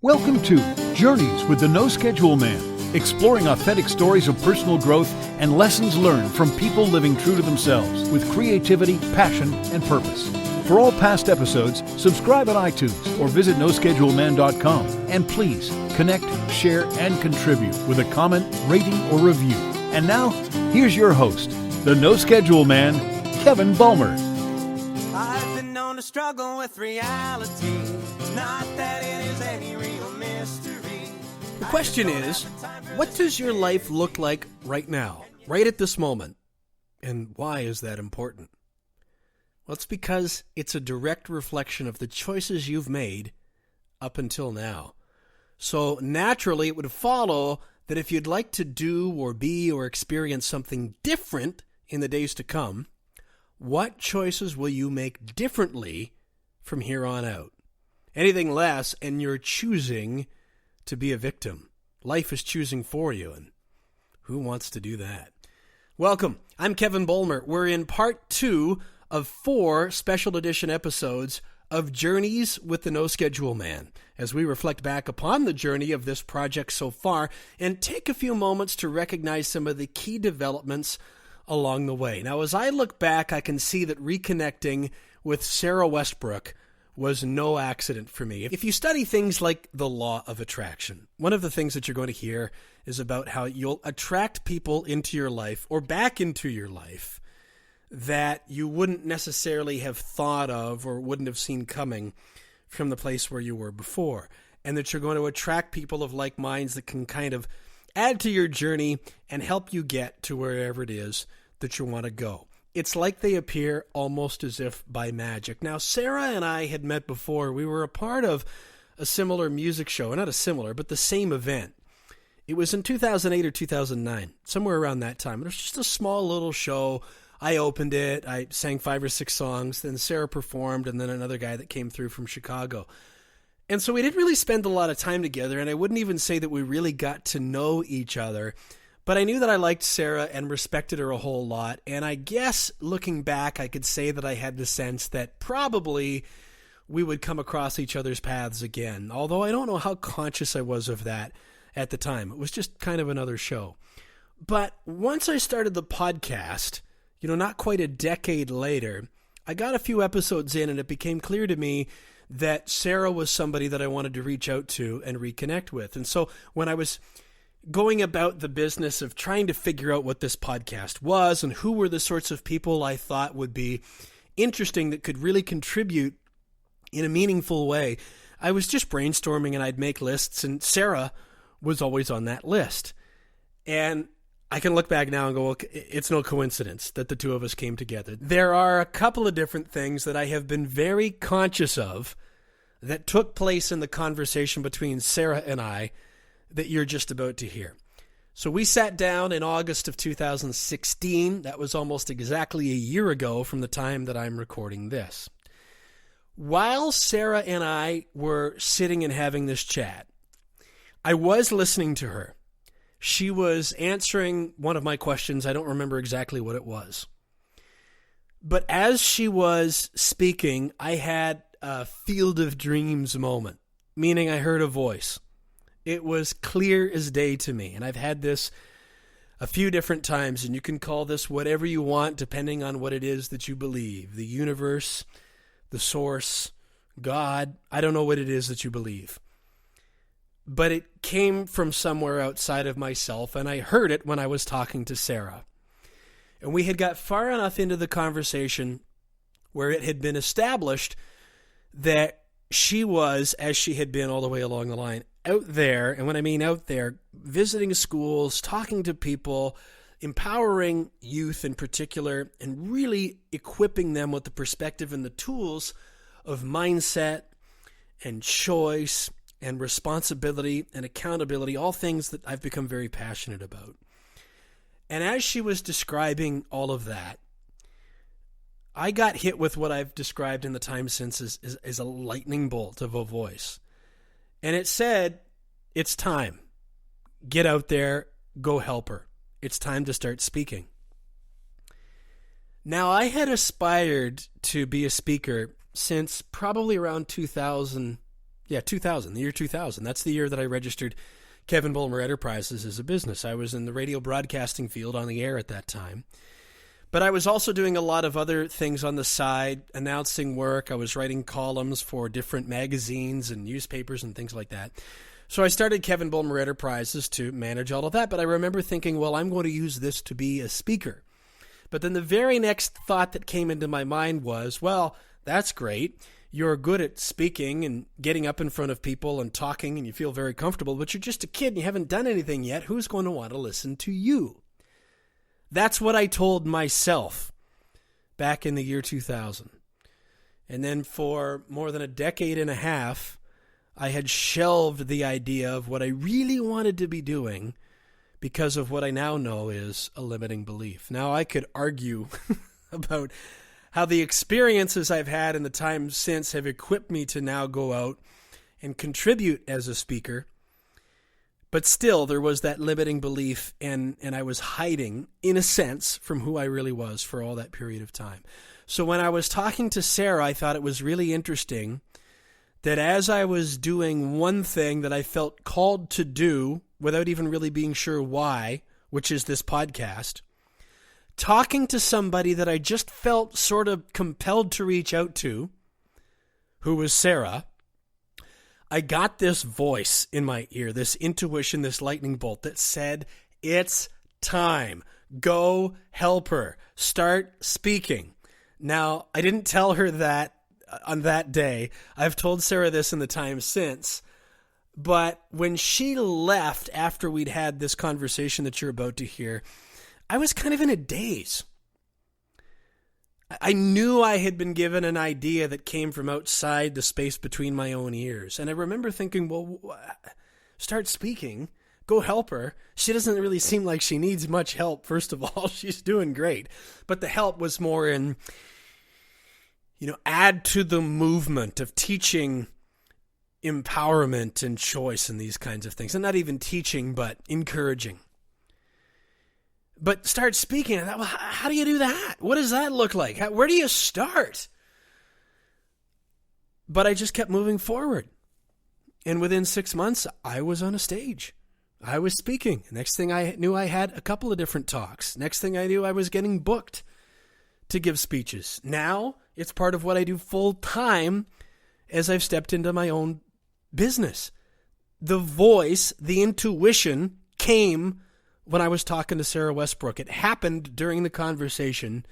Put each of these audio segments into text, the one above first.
Welcome to Journeys with the No Schedule Man, exploring authentic stories of personal growth and lessons learned from people living true to themselves with creativity, passion, and purpose. For all past episodes, subscribe on iTunes or visit noscheduleman.com. And please connect, share, and contribute with a comment, rating, or review. And now, here's your host, the No Schedule Man, Kevin Bulmer. I've been known to struggle with reality, not that it is any real mystery. The question is, what does your life look like right now, right at this moment? And why is that important? Well, it's because it's a direct reflection of the choices you've made up until now. So naturally, it would follow that if you'd like to do or be or experience something different in the days to come, what choices will you make differently from here on out? Anything less, and you're choosing to be a victim. Life is choosing for you, and who wants to do that? Welcome. I'm Kevin Bulmer. We're in part 2 of 4 special edition episodes of Journeys with the No Schedule Man, as we reflect back upon the journey of this project so far and take a few moments to recognize some of the key developments along the way. Now, as I look back, I can see that reconnecting with Sara Westbrook was no accident for me. If you study things like the law of attraction, one of the things that you're going to hear is about how you'll attract people into your life or back into your life that you wouldn't necessarily have thought of or wouldn't have seen coming from the place where you were before, and that you're going to attract people of like minds that can kind of add to your journey and help you get to wherever it is that you want to go. It's like they appear almost as if by magic. Now, Sara and I had met before. We were a part of a similar music show, not a similar, but the same event. It was in 2008 or 2009, somewhere around that time. It was just a small little show. I opened it. I sang 5 or 6 songs. Then Sara performed, and then another guy that came through from Chicago. And so we didn't really spend a lot of time together, and I wouldn't even say that we really got to know each other. But I knew that I liked Sara and respected her a whole lot, and I guess looking back, I could say that I had the sense that probably we would come across each other's paths again, although I don't know how conscious I was of that at the time. It was just kind of another show. But once I started the podcast, not quite a decade later, I got a few episodes in, and it became clear to me that Sara was somebody that I wanted to reach out to and reconnect with. And so when I was going about the business of trying to figure out what this podcast was and who were the sorts of people I thought would be interesting that could really contribute in a meaningful way, I was just brainstorming, and I'd make lists, and Sara was always on that list. And I can look back now and go, okay, it's no coincidence that the two of us came together. There are a couple of different things that I have been very conscious of that took place in the conversation between Sara and I that you're just about to hear. So we sat down in August of 2016. That was almost exactly a year ago from the time that I'm recording this. While Sara and I were sitting and having this chat, I was listening to her. She was answering one of my questions. I don't remember exactly what it was. But as she was speaking, I had a field of dreams moment, meaning I heard a voice. It was clear as day to me, and I've had this a few different times, and you can call this whatever you want depending on what it is that you believe. The universe, the source, God, I don't know what it is that you believe. But it came from somewhere outside of myself, and I heard it when I was talking to Sara. And we had got far enough into the conversation where it had been established that she was, as she had been all the way along the line, out there, and when I mean out there, visiting schools, talking to people, empowering youth in particular, and really equipping them with the perspective and the tools of mindset and choice and responsibility and accountability, all things that I've become very passionate about. And as she was describing all of that, I got hit with what I've described in the time since as a lightning bolt of a voice. And it said, it's time. Get out there, go help her. It's time to start speaking. Now, I had aspired to be a speaker since probably around 2000 Yeah, 2000, the year 2000. That's the year that I registered Kevin Bulmer Enterprises as a business. I was in the radio broadcasting field on the air at that time. But I was also doing a lot of other things on the side, announcing work. I was writing columns for different magazines and newspapers and things like that. So I started Kevin Bulmer Enterprises to manage all of that. But I remember thinking, well, I'm going to use this to be a speaker. But then the very next thought that came into my mind was, well, that's great. You're good at speaking and getting up in front of people and talking and you feel very comfortable, but you're just a kid and you haven't done anything yet. Who's going to want to listen to you? That's what I told myself back in the year 2000. And then for more than a decade and a half, I had shelved the idea of what I really wanted to be doing because of what I now know is a limiting belief. Now, I could argue about how the experiences I've had in the time since have equipped me to now go out and contribute as a speaker. But still, there was that limiting belief, and I was hiding, in a sense, from who I really was for all that period of time. So when I was talking to Sara, I thought it was really interesting that as I was doing one thing that I felt called to do, without even really being sure why, which is this podcast, talking to somebody that I just felt sort of compelled to reach out to, who was Sara, I got this voice in my ear, this intuition, this lightning bolt that said, it's time. Go help her. Start speaking. Now, I didn't tell her that on that day. I've told Sara this in the time since. But when she left after we'd had this conversation that you're about to hear, I was kind of in a daze. I knew I had been given an idea that came from outside the space between my own ears. And I remember thinking, well, start speaking. Go help her. She doesn't really seem like she needs much help, first of all. She's doing great. But the help was more in, add to the movement of teaching empowerment and choice and these kinds of things. And not even teaching, but encouraging. But start speaking. I thought, well, how do you do that? What does that look like? Where do you start? But I just kept moving forward. And within 6 months, I was on a stage. I was speaking. Next thing I knew, I had a couple of different talks. Next thing I knew, I was getting booked to give speeches. Now, it's part of what I do full time as I've stepped into my own business. The voice, the intuition came when I was talking to Sara Westbrook. It happened during the conversation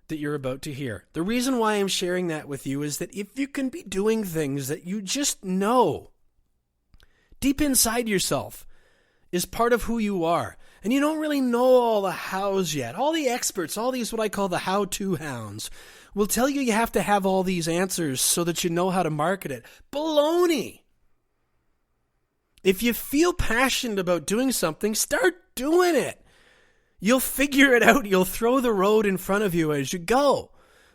that you're about to hear. The reason why I'm sharing that with you is that if you can be doing things that you just know deep inside yourself is part of who you are, and you don't really know all the hows yet, all the experts, all these what I call the how-to hounds, will tell you have to have all these answers so that you know how to market it. Baloney! If you feel passionate about doing something, start doing it. You'll figure it out. You'll throw the road in front of you as you go.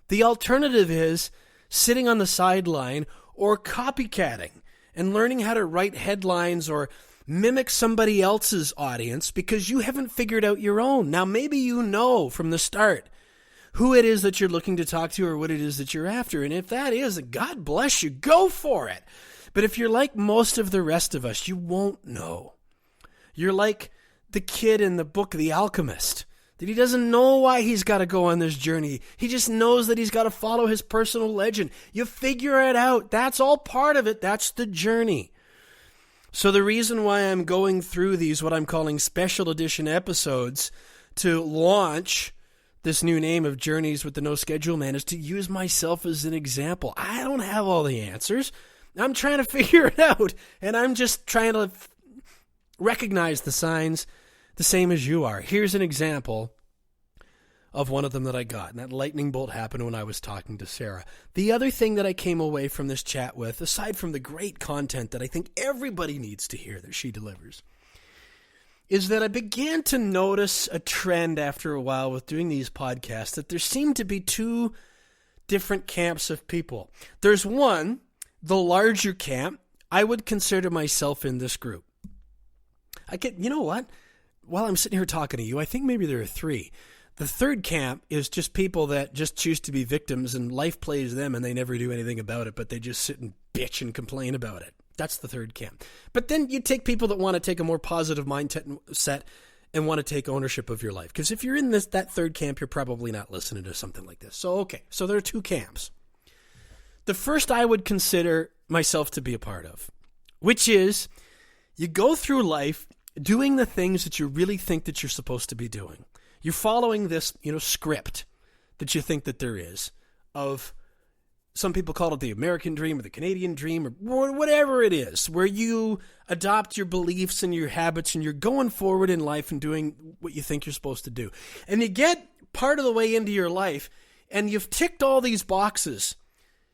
The alternative is sitting on the sideline or copycatting and learning how to write headlines or mimic somebody else's audience because you haven't figured out your own. Now, maybe you know from the start who it is that you're looking to talk to or what it is that you're after. And if that is, God bless you, go for it. But if you're like most of the rest of us, you won't know. You're like the kid in the book, The Alchemist, that he doesn't know why he's got to go on this journey. He just knows that he's got to follow his personal legend. You figure it out. That's all part of it. That's the journey. So the reason why I'm going through these, what I'm calling special edition episodes to launch this new name of Journeys with the No Schedule Man, is to use myself as an example. I don't have all the answers. I'm trying to figure it out, and I'm just trying to recognize the signs the same as you are. Here's an example of one of them that I got, and that lightning bolt happened when I was talking to Sara. The other thing that I came away from this chat with, aside from the great content that I think everybody needs to hear that she delivers, is that I began to notice a trend after a while with doing these podcasts, that there seemed to be two different camps of people. There's one, the larger camp. I would consider myself in this group. You know what? While I'm sitting here talking to you, I think maybe there are three. The third camp is just people that just choose to be victims and life plays them and they never do anything about it, but they just sit and bitch and complain about it. That's the third camp. But then you take people that want to take a more positive mindset and want to take ownership of your life. Because if you're in that third camp, you're probably not listening to something like this. So, okay. So there are two camps. The first I would consider myself to be a part of, which is you go through life doing the things that you really think that you're supposed to be doing. You're following this, script that you think that there is of, some people call it the American dream or the Canadian dream or whatever it is, where you adopt your beliefs and your habits and you're going forward in life and doing what you think you're supposed to do. And you get part of the way into your life and you've ticked all these boxes.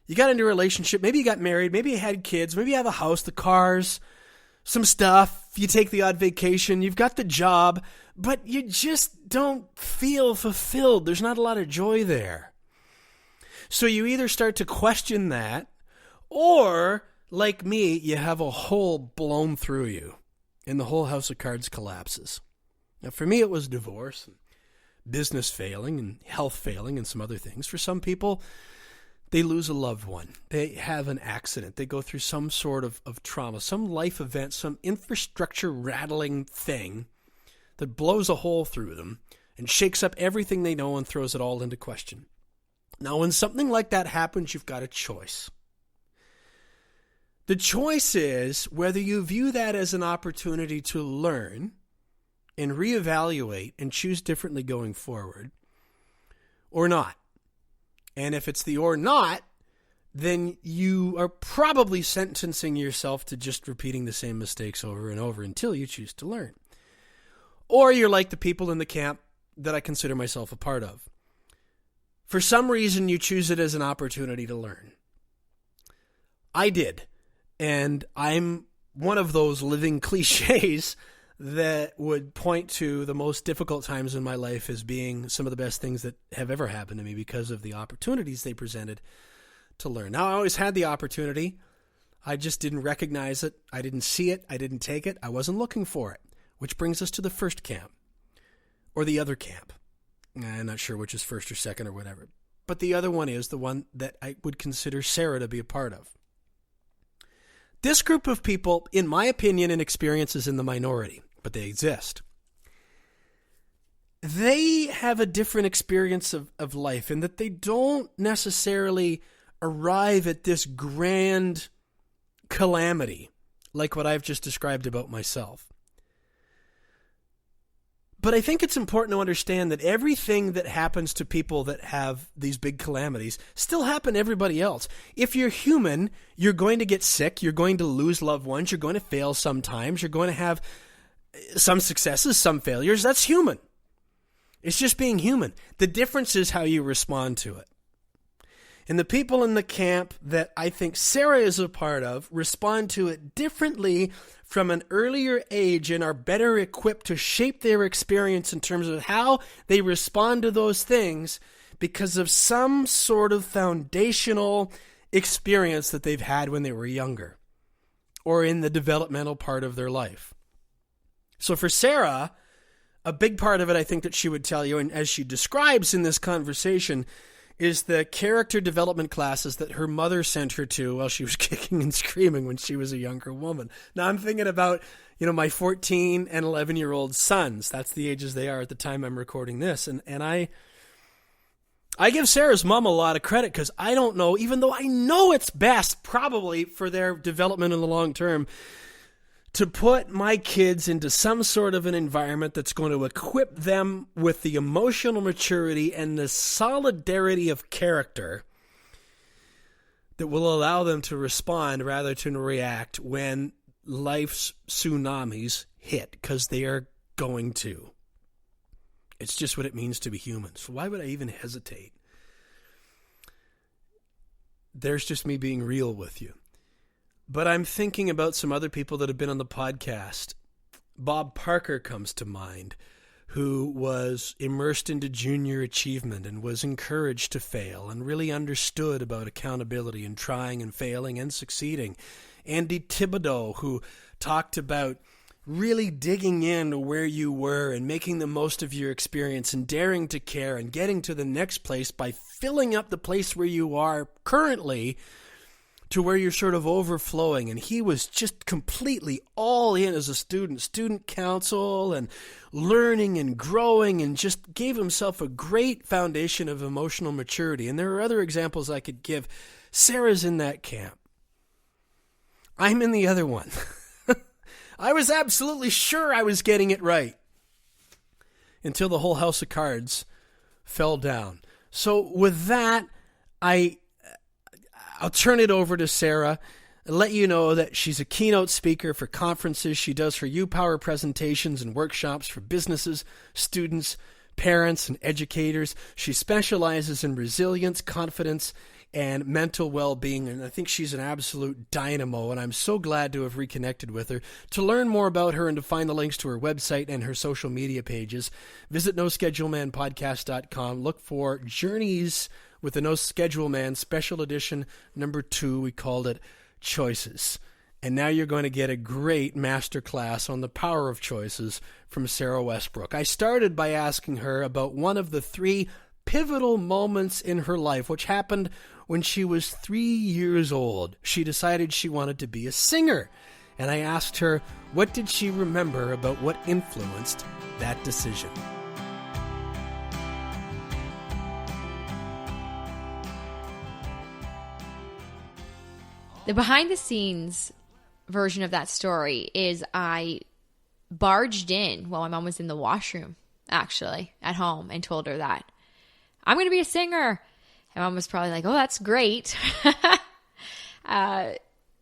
You got into a relationship, maybe you got married, maybe you had kids, maybe you have a house, the cars, some stuff, you take the odd vacation, you've got the job, but you just don't feel fulfilled. There's not a lot of joy there. So you either start to question that, or, like me, you have a hole blown through you, and the whole house of cards collapses. Now, for me, it was divorce, and business failing, and health failing, and some other things. For some people, they lose a loved one. They have an accident. They go through some sort of trauma, some life event, some infrastructure rattling thing that blows a hole through them and shakes up everything they know and throws it all into question. Now, when something like that happens, you've got a choice. The choice is whether you view that as an opportunity to learn and reevaluate and choose differently going forward, or not. And if it's the or not, then you are probably sentencing yourself to just repeating the same mistakes over and over until you choose to learn. Or you're like the people in the camp that I consider myself a part of. For some reason, you choose it as an opportunity to learn. I did. And I'm one of those living cliches that would point to the most difficult times in my life as being some of the best things that have ever happened to me because of the opportunities they presented to learn. Now, I always had the opportunity. I just didn't recognize it. I didn't see it. I didn't take it. I wasn't looking for it. Which brings us to the first camp, or the other camp. I'm not sure which is first or second or whatever. But the other one is the one that I would consider Sara to be a part of. This group of people, in my opinion and experience, is in the minority, but they exist. They have a different experience of life in that they don't necessarily arrive at this grand calamity like what I've just described about myself. But I think it's important to understand that everything that happens to people that have these big calamities still happen to everybody else. If you're human, you're going to get sick, you're going to lose loved ones, you're going to fail sometimes, you're going to have some successes, some failures. That's human. It's just being human. The difference is how you respond to it. And the people in the camp that I think Sara is a part of respond to it differently from an earlier age and are better equipped to shape their experience in terms of how they respond to those things because of some sort of foundational experience that they've had when they were younger or in the developmental part of their life. So for Sara, a big part of it I think that she would tell you, and as she describes in this conversation, is the character development classes that her mother sent her to while she was kicking and screaming when she was a younger woman. Now I'm thinking about, my 14 and 11-year-old sons. That's the ages they are at the time I'm recording this. And I give Sara's mom a lot of credit because I don't know, even though I know it's best probably for their development in the long term, to put my kids into some sort of an environment that's going to equip them with the emotional maturity and the solidarity of character that will allow them to respond rather than react when life's tsunamis hit, because they are going to. It's just what it means to be human. So why would I even hesitate? There's just me being real with you. But I'm thinking about some other people that have been on the podcast. Bob Parker comes to mind, who was immersed into junior achievement and was encouraged to fail and really understood about accountability and trying and failing and succeeding. Andy Thibodeau, who talked about really digging into where you were and making the most of your experience and daring to care and getting to the next place by filling up the place where you are currently to where you're sort of overflowing. And he was just completely all in as a student council and learning and growing, and just gave himself a great foundation of emotional maturity. And there are other examples I could give. Sarah's in that camp. I'm in the other one. I was absolutely sure I was getting it right until the whole house of cards fell down. So with that, I'll turn it over to Sara and let you know that she's a keynote speaker for conferences. She does her U-Power presentations and workshops for businesses, students, parents, and educators. She specializes in resilience, confidence, and mental well-being, and I think she's an absolute dynamo, and I'm so glad to have reconnected with her. To learn more about her and to find the links to her website and her social media pages, visit NoScheduleManPodcast.com. Look for Journeys with the No Schedule Man Special Edition number 2. We called it Choices. And now you're going to get a great masterclass on the power of choices from Sara Westbrook. I started by asking her about one of the 3 pivotal moments in her life, which happened when she was 3 years old. She decided she wanted to be a singer. And I asked her, what did she remember about what influenced that decision? The behind-the-scenes version of that story is I barged in while my mom was in the washroom, actually, at home, and told her that I'm going to be a singer. And mom was probably like, oh, that's great.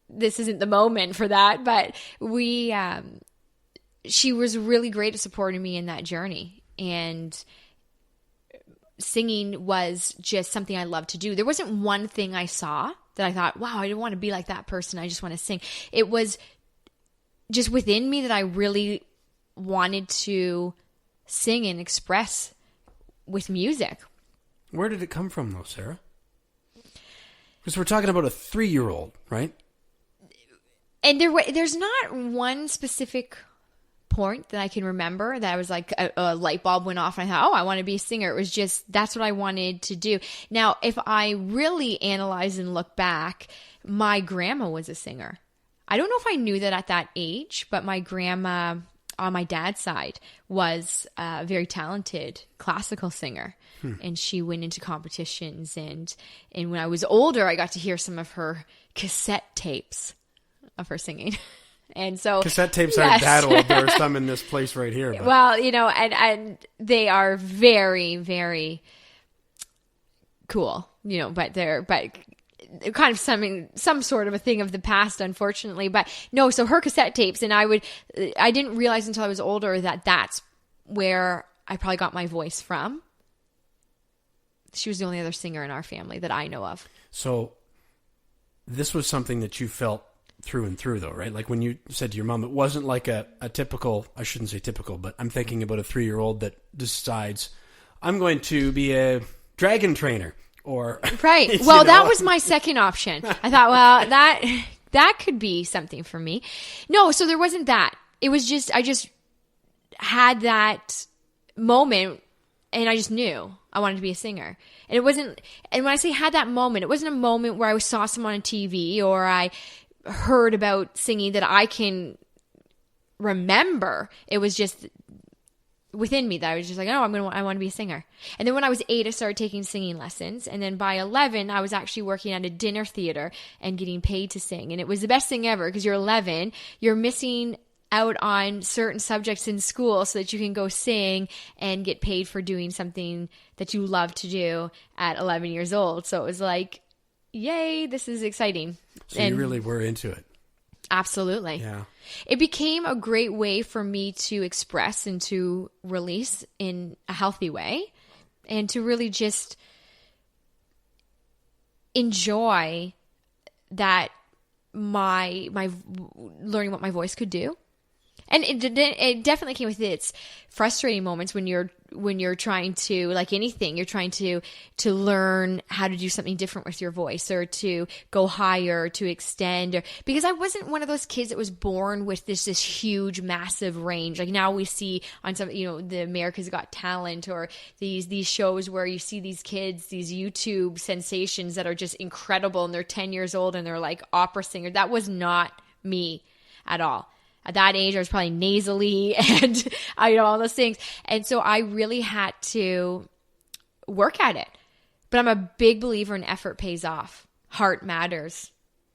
This isn't the moment for that. But she was really great at supporting me in that journey. And singing was just something I loved to do. There wasn't one thing I saw that I thought, wow, I don't want to be like that person. I just want to sing. It was just within me that I really wanted to sing and express with music. Where did it come from, though, Sara? Because we're talking about a 3-year-old, right? And there's not one specific point that I can remember that I was like a light bulb went off and I thought, oh, I want to be a singer. It was just, that's what I wanted to do. Now, if I really analyze and look back, my grandma was a singer. I don't know if I knew that at that age, but my grandma on my dad's side was a very talented classical singer. And she went into competitions. And when I was older, I got to hear some of her cassette tapes of her singing. And so cassette tapes aren't that old. There are some in this place right here. But. Well, and they are very, very cool, but they're kind of some sort of a thing of the past, unfortunately. But no, so her cassette tapes, and I didn't realize until I was older that that's where I probably got my voice from. She was the only other singer in our family that I know of. So this was something that you felt through and through, though, right? Like when you said to your mom, it wasn't like a typical, I shouldn't say typical, but I'm thinking about a 3-year-old that decides, I'm going to be a dragon trainer. Or right. Well, that was my second option. I thought, well, that could be something for me. No, so there wasn't that. It was just, I just had that moment and I just knew I wanted to be a singer. And it wasn't, and when I say had that moment, it wasn't a moment where I saw someone on TV or I heard about singing that I can remember. It was just within me that I was just like, oh, I want to be a singer. And then when I was 8, I started taking singing lessons. And then by 11, I was actually working at a dinner theater and getting paid to sing. And it was the best thing ever because you're 11, you're missing out on certain subjects in school so that you can go sing and get paid for doing something that you love to do at 11 years old. So it was like, yay, this is exciting. So you really were into it. Absolutely. Yeah. It became a great way for me to express and to release in a healthy way and to really just enjoy that my learning what my voice could do. And it definitely came with its frustrating moments when you're trying to, like anything, you're trying to learn how to do something different with your voice, or to go higher, or to extend, or because I wasn't one of those kids that was born with this huge, massive range. Like now we see on some, the America's Got Talent, or these shows where you see these kids, these YouTube sensations that are just incredible, and they're 10 years old and they're like opera singer. That was not me at all. At that age, I was probably nasally and all those things. And so I really had to work at it. But I'm a big believer in effort pays off. Heart matters.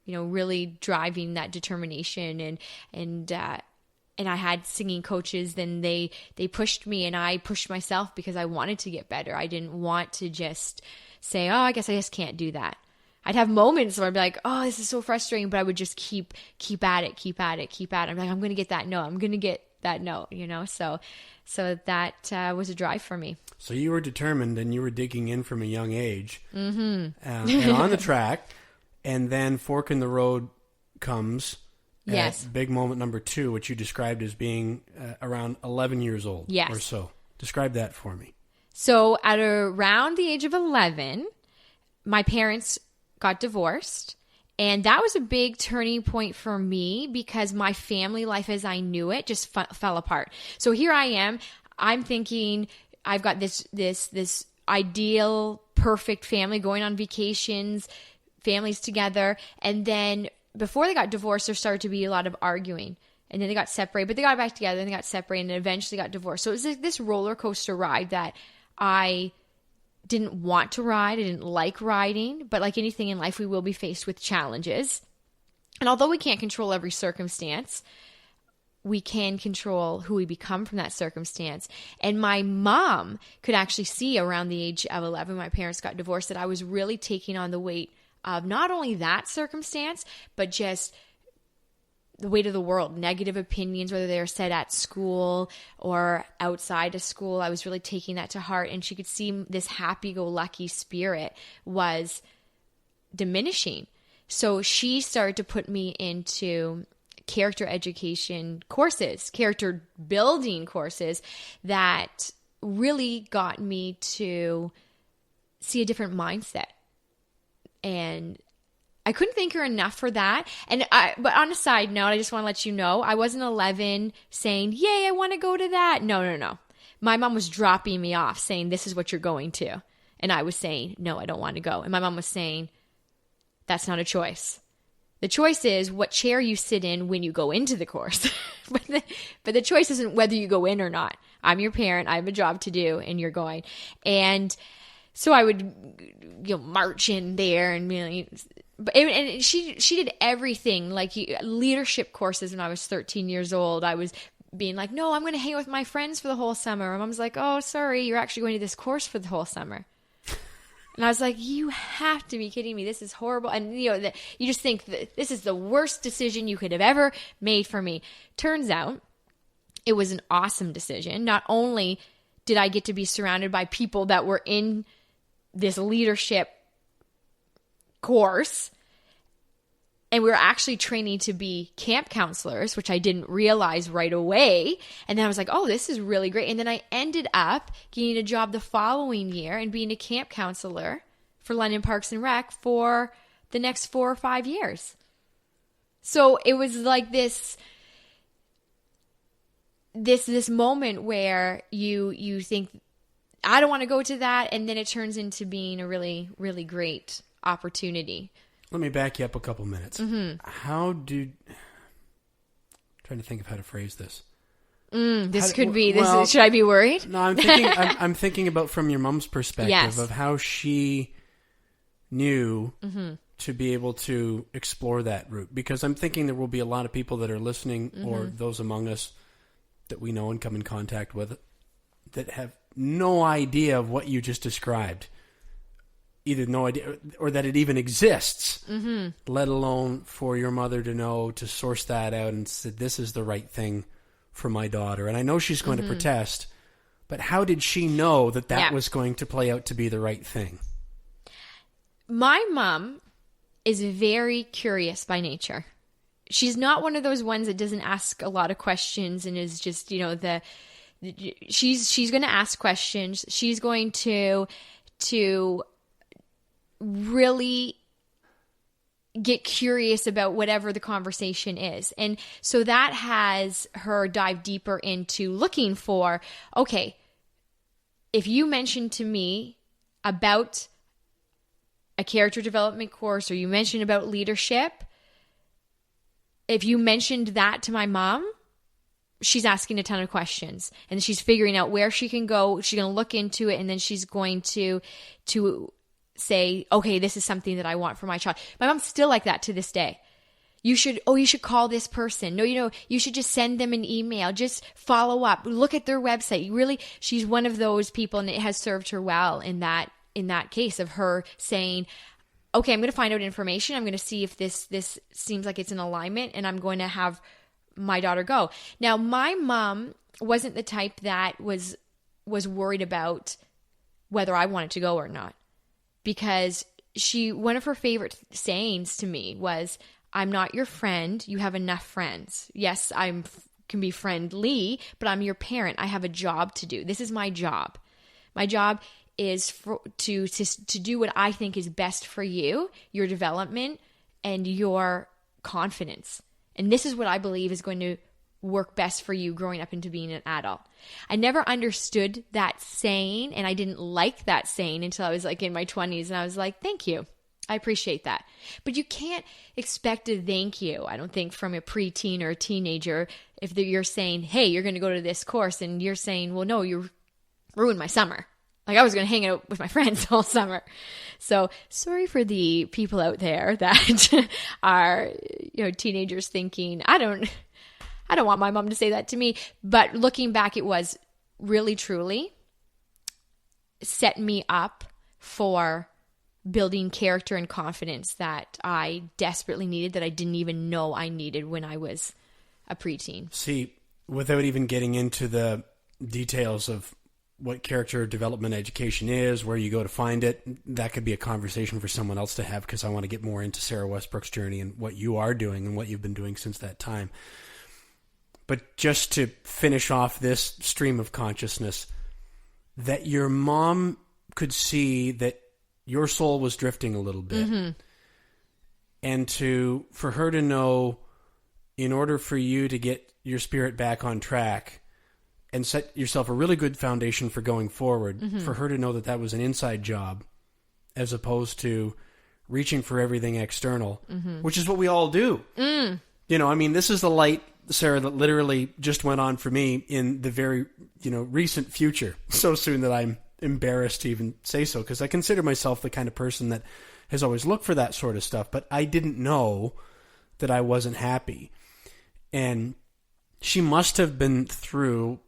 Really driving that determination. And I had singing coaches, then they pushed me, and I pushed myself because I wanted to get better. I didn't want to just say, I guess I just can't do that. I'd have moments where I'd be like, oh, this is so frustrating, but I would just keep at it. I'm like, I'm going to get that no. I'm going to get that no, So that was a drive for me. So you were determined, and you were digging in from a young age, and on the track, and then fork in the road comes. Yes. Big moment number 2, which you described as being around 11 years old. Yes. Or so. Describe that for me. So at around the age of 11, my parents got divorced, and that was a big turning point for me because my family life as I knew it just fell apart. So here I am, I'm thinking I've got this ideal, perfect family, going on vacations, families together, and then before they got divorced, there started to be a lot of arguing. And then they got separated, but they got back together, and they got separated, and eventually got divorced. So it was like this roller coaster ride that I didn't want to ride. I didn't like riding, but like anything in life, we will be faced with challenges. And although we can't control every circumstance, we can control who we become from that circumstance. And my mom could actually see around the age of 11, my parents got divorced, that I was really taking on the weight of not only that circumstance, but just the weight of the world, negative opinions, whether they were said at school or outside of school. I was really taking that to heart, and she could see this happy-go-lucky spirit was diminishing. So she started to put me into character education courses, character building courses that really got me to see a different mindset. And I couldn't thank her enough for that. But on a side note, I just want to let you know, I wasn't 11 saying, yay, I want to go to that. No. My mom was dropping me off saying, this is what you're going to. And I was saying, no, I don't want to go. And my mom was saying, that's not a choice. The choice is what chair you sit in when you go into the course. but the choice isn't whether you go in or not. I'm your parent. I have a job to do, and you're going. And so I would march in there and and she did everything, like leadership courses when I was 13 years old. I was being like, no, I'm going to hang out with my friends for the whole summer. My mom's like, oh, sorry, you're actually going to this course for the whole summer. And I was like, you have to be kidding me. This is horrible. And you just think that this is the worst decision you could have ever made for me. Turns out it was an awesome decision. Not only did I get to be surrounded by people that were in this leadership course, and we were actually training to be camp counselors, which I didn't realize right away. And then I was like, oh, this is really great. And then I ended up getting a job the following year and being a camp counselor for London Parks and Rec for the next 4 or 5 years. So it was like this moment where you think, I don't want to go to that, and then it turns into being a really, really great opportunity. Let me back you up a couple minutes. Mm-hmm. Trying to think of how to phrase this. Should I be worried? No, I'm thinking about from your mom's perspective, yes, of how she knew to be able to explore that route. Because I'm thinking there will be a lot of people that are listening, or those among us that we know and come in contact with, that have no idea of what you just described. Either no idea or that it even exists, let alone for your mother to know, to source that out and say, this is the right thing for my daughter. And I know she's going to protest, but how did she know that was going to play out to be the right thing? My mom is very curious by nature. she's not one of those ones that doesn't ask a lot of questions and is just, she's going to ask questions. She's going to really get curious about whatever the conversation is. And so that has her dive deeper into looking for, okay, if you mentioned to me about a character development course, or you mentioned about leadership, if you mentioned that to my mom, she's asking a ton of questions and she's figuring out where she can go. She's going to look into it, and then she's going to say, okay, this is something that I want for my child. My mom's still like that to this day. You should call this person. No, you should just send them an email. Just follow up. Look at their website. Really, she's one of those people, and it has served her well in that case of her saying, okay, I'm going to find out information. I'm going to see if this seems like it's in alignment, and I'm going to have my daughter go. Now, my mom wasn't the type that was worried about whether I wanted to go or not, because one of her favorite sayings to me was, I'm not your friend. You have enough friends. Yes, I can be friendly, but I'm your parent. I have a job to do. This is my job. My job is to do what I think is best for you, your development, and your confidence. And this is what I believe is going to work best for you growing up into being an adult. I never understood that saying, and I didn't like that saying until I was like in my 20s, and I was like, thank you. I appreciate that. But you can't expect a thank you, I don't think, from a preteen or a teenager if you're saying, hey, you're going to go to this course, and you're saying, well, no, you ruined my summer. Like, I was going to hang out with my friends all summer. So sorry for the people out there that are, teenagers thinking, I don't want my mom to say that to me. But looking back, it was really, truly set me up for building character and confidence that I desperately needed, that I didn't even know I needed when I was a preteen. See, without even getting into the details of what character development education is, where you go to find it, that could be a conversation for someone else to have, because I want to get more into Sara Westbrook's journey and what you are doing and what you've been doing since that time. But just to finish off this stream of consciousness, that your mom could see that your soul was drifting a little bit. Mm-hmm. And for her to know, in order for you to get your spirit back on track and set yourself a really good foundation for going forward, mm-hmm. for her to know that was an inside job as opposed to reaching for everything external, mm-hmm. which is what we all do. Mm. This is the light, Sara, that literally just went on for me in the very, recent future. So soon that I'm embarrassed to even say so, because I consider myself the kind of person that has always looked for that sort of stuff, but I didn't know that I wasn't happy. And she must have been through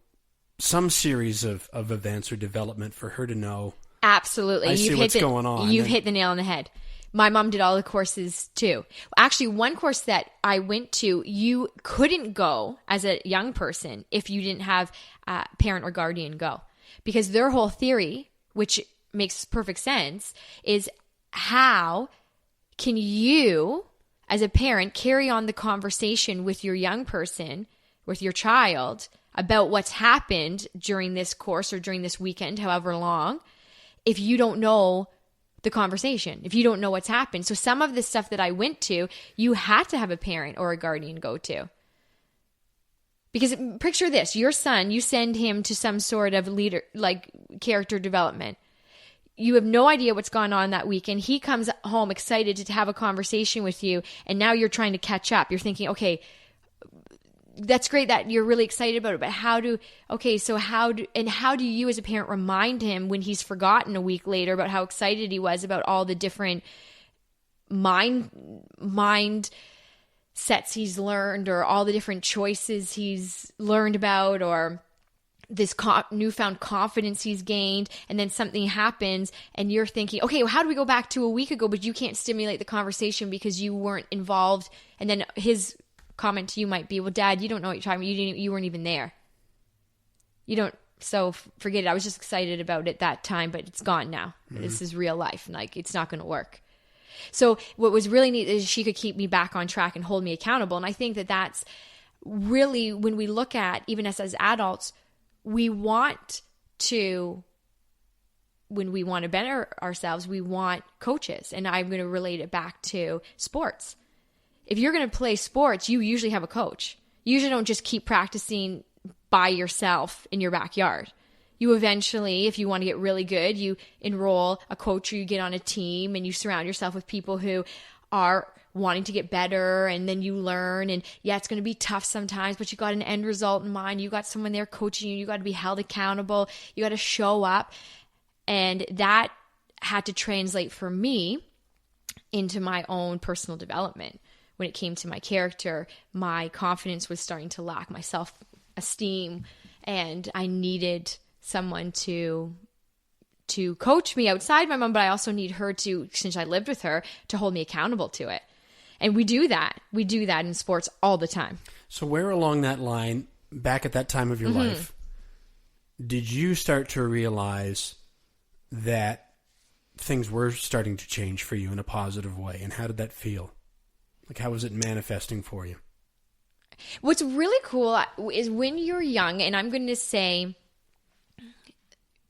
some series of events or development for her to know. Absolutely. I see what's going on. You've hit the nail on the head. My mom did all the courses too. Actually, one course that I went to, you couldn't go as a young person if you didn't have a parent or guardian go. Because their whole theory, which makes perfect sense, is how can you, as a parent, carry on the conversation with your young person, with your child, about what's happened during this course or during this weekend, however long, if you don't know the conversation, if you don't know what's happened. So some of the stuff that I went to, you had to have a parent or a guardian go to. Because picture this, your son, you send him to some sort of leader, like character development. You have no idea what's gone on that weekend. He comes home excited to have a conversation with you, and now you're trying to catch up. You're thinking, okay, that's great that you're really excited about it, but how do you as a parent remind him when he's forgotten a week later about how excited he was about all the different mind sets he's learned, or all the different choices he's learned about, or this newfound confidence he's gained, and then something happens and you're thinking, okay, well, how do we go back to a week ago? But you can't stimulate the conversation because you weren't involved. And then his comment to you might be, well, Dad, you don't know what you're talking about. You weren't even there. You don't. So forget it. I was just excited about it that time, but it's gone now. Mm-hmm. This is real life. Like, it's not going to work. So what was really neat is she could keep me back on track and hold me accountable. And I think that that's really, when we look at, even as adults, when we want to better ourselves, we want coaches. And I'm going to relate it back to sports. If you're going to play sports, you usually have a coach. You usually don't just keep practicing by yourself in your backyard. You eventually, if you want to get really good, you enroll a coach or you get on a team and you surround yourself with people who are wanting to get better, and then you learn. And yeah, it's going to be tough sometimes, but you got an end result in mind. You got someone there coaching you. You got to be held accountable. You got to show up. And that had to translate for me into my own personal development. When it came to my character, my confidence was starting to lack, my self-esteem, and I needed someone to coach me outside my mom, but I also need her to, since I lived with her, to hold me accountable to it. And we do that. We do that in sports all the time. So where along that line, back at that time of your life, did you start to realize that things were starting to change for you in a positive way? And how did that feel? Like, how was it manifesting for you? What's really cool is when you're young, and I'm going to say,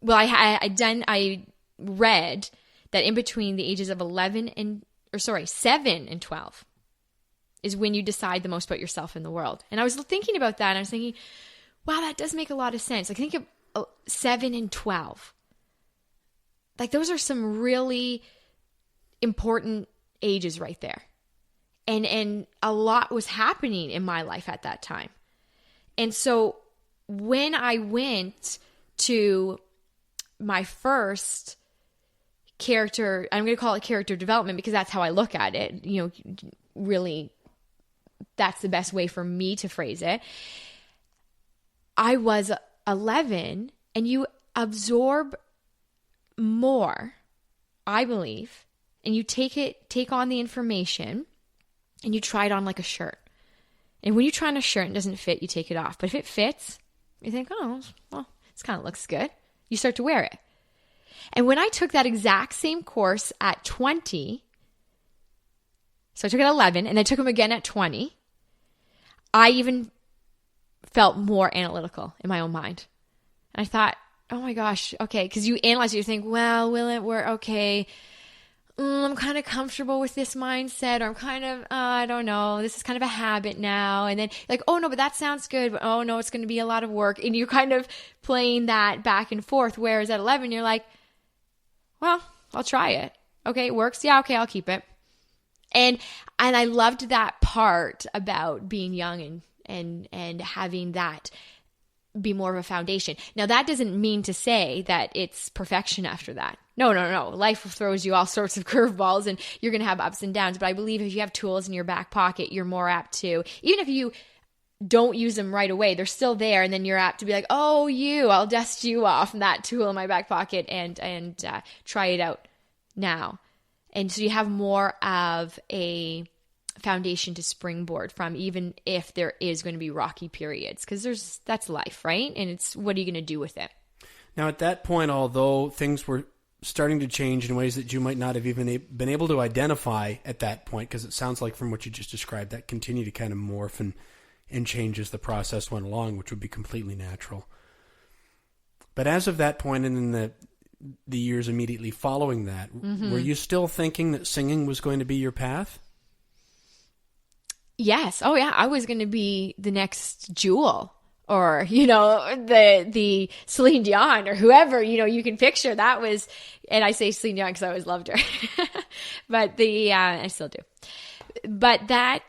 well, I read that in between the ages of 7 and 12 is when you decide the most about yourself in the world. And I was thinking about that, and I was thinking, wow, that does make a lot of sense. Like, think of 7 and 12. Like, those are some really important ages right there. And a lot was happening in my life at that time. And so when I went to my first character, I'm going to call it character development because that's how I look at it. You know, really, that's the best way for me to phrase it. I was 11, and you absorb more, I believe, and you take on the information, and you try it on like a shirt. And when you try on a shirt and it doesn't fit, you take it off. But if it fits, you think, oh, well, this kind of looks good. You start to wear it. And when I took that exact same course at 20, so I took it at 11, and I took them again at 20, I even felt more analytical in my own mind. And I thought, oh my gosh, okay, because you analyze it, you think, well, will it work? Okay, I'm kind of comfortable with this mindset, or I'm kind of, I don't know, this is kind of a habit now. And then like, oh no, but that sounds good. But oh no, it's going to be a lot of work. And you're kind of playing that back and forth. Whereas at 11, you're like, well, I'll try it. Okay, it works. Yeah, okay, I'll keep it. And I loved that part about being young and having that be more of a foundation. Now, that doesn't mean to say that it's perfection after that. No. Life throws you all sorts of curveballs, and you're going to have ups and downs. But I believe if you have tools in your back pocket, you're more apt to, even if you don't use them right away, they're still there. And then you're apt to be like, oh, I'll dust you off that tool in my back pocket and try it out now. And so you have more of a foundation to springboard from, even if there is going to be rocky periods, because that's life, right? And it's, what are you going to do with it? Now, at that point, although things were starting to change in ways that you might not have even been able to identify at that point, because it sounds like from what you just described, that continued to kind of morph and change as the process went along, which would be completely natural. But as of that point, and in the years immediately following that, were you still thinking that singing was going to be your path? Yes. Oh yeah. I was going to be the next Jewel, or, the Celine Dion, or whoever, you can picture. That was, and I say Celine Dion because I always loved her, but I still do. But that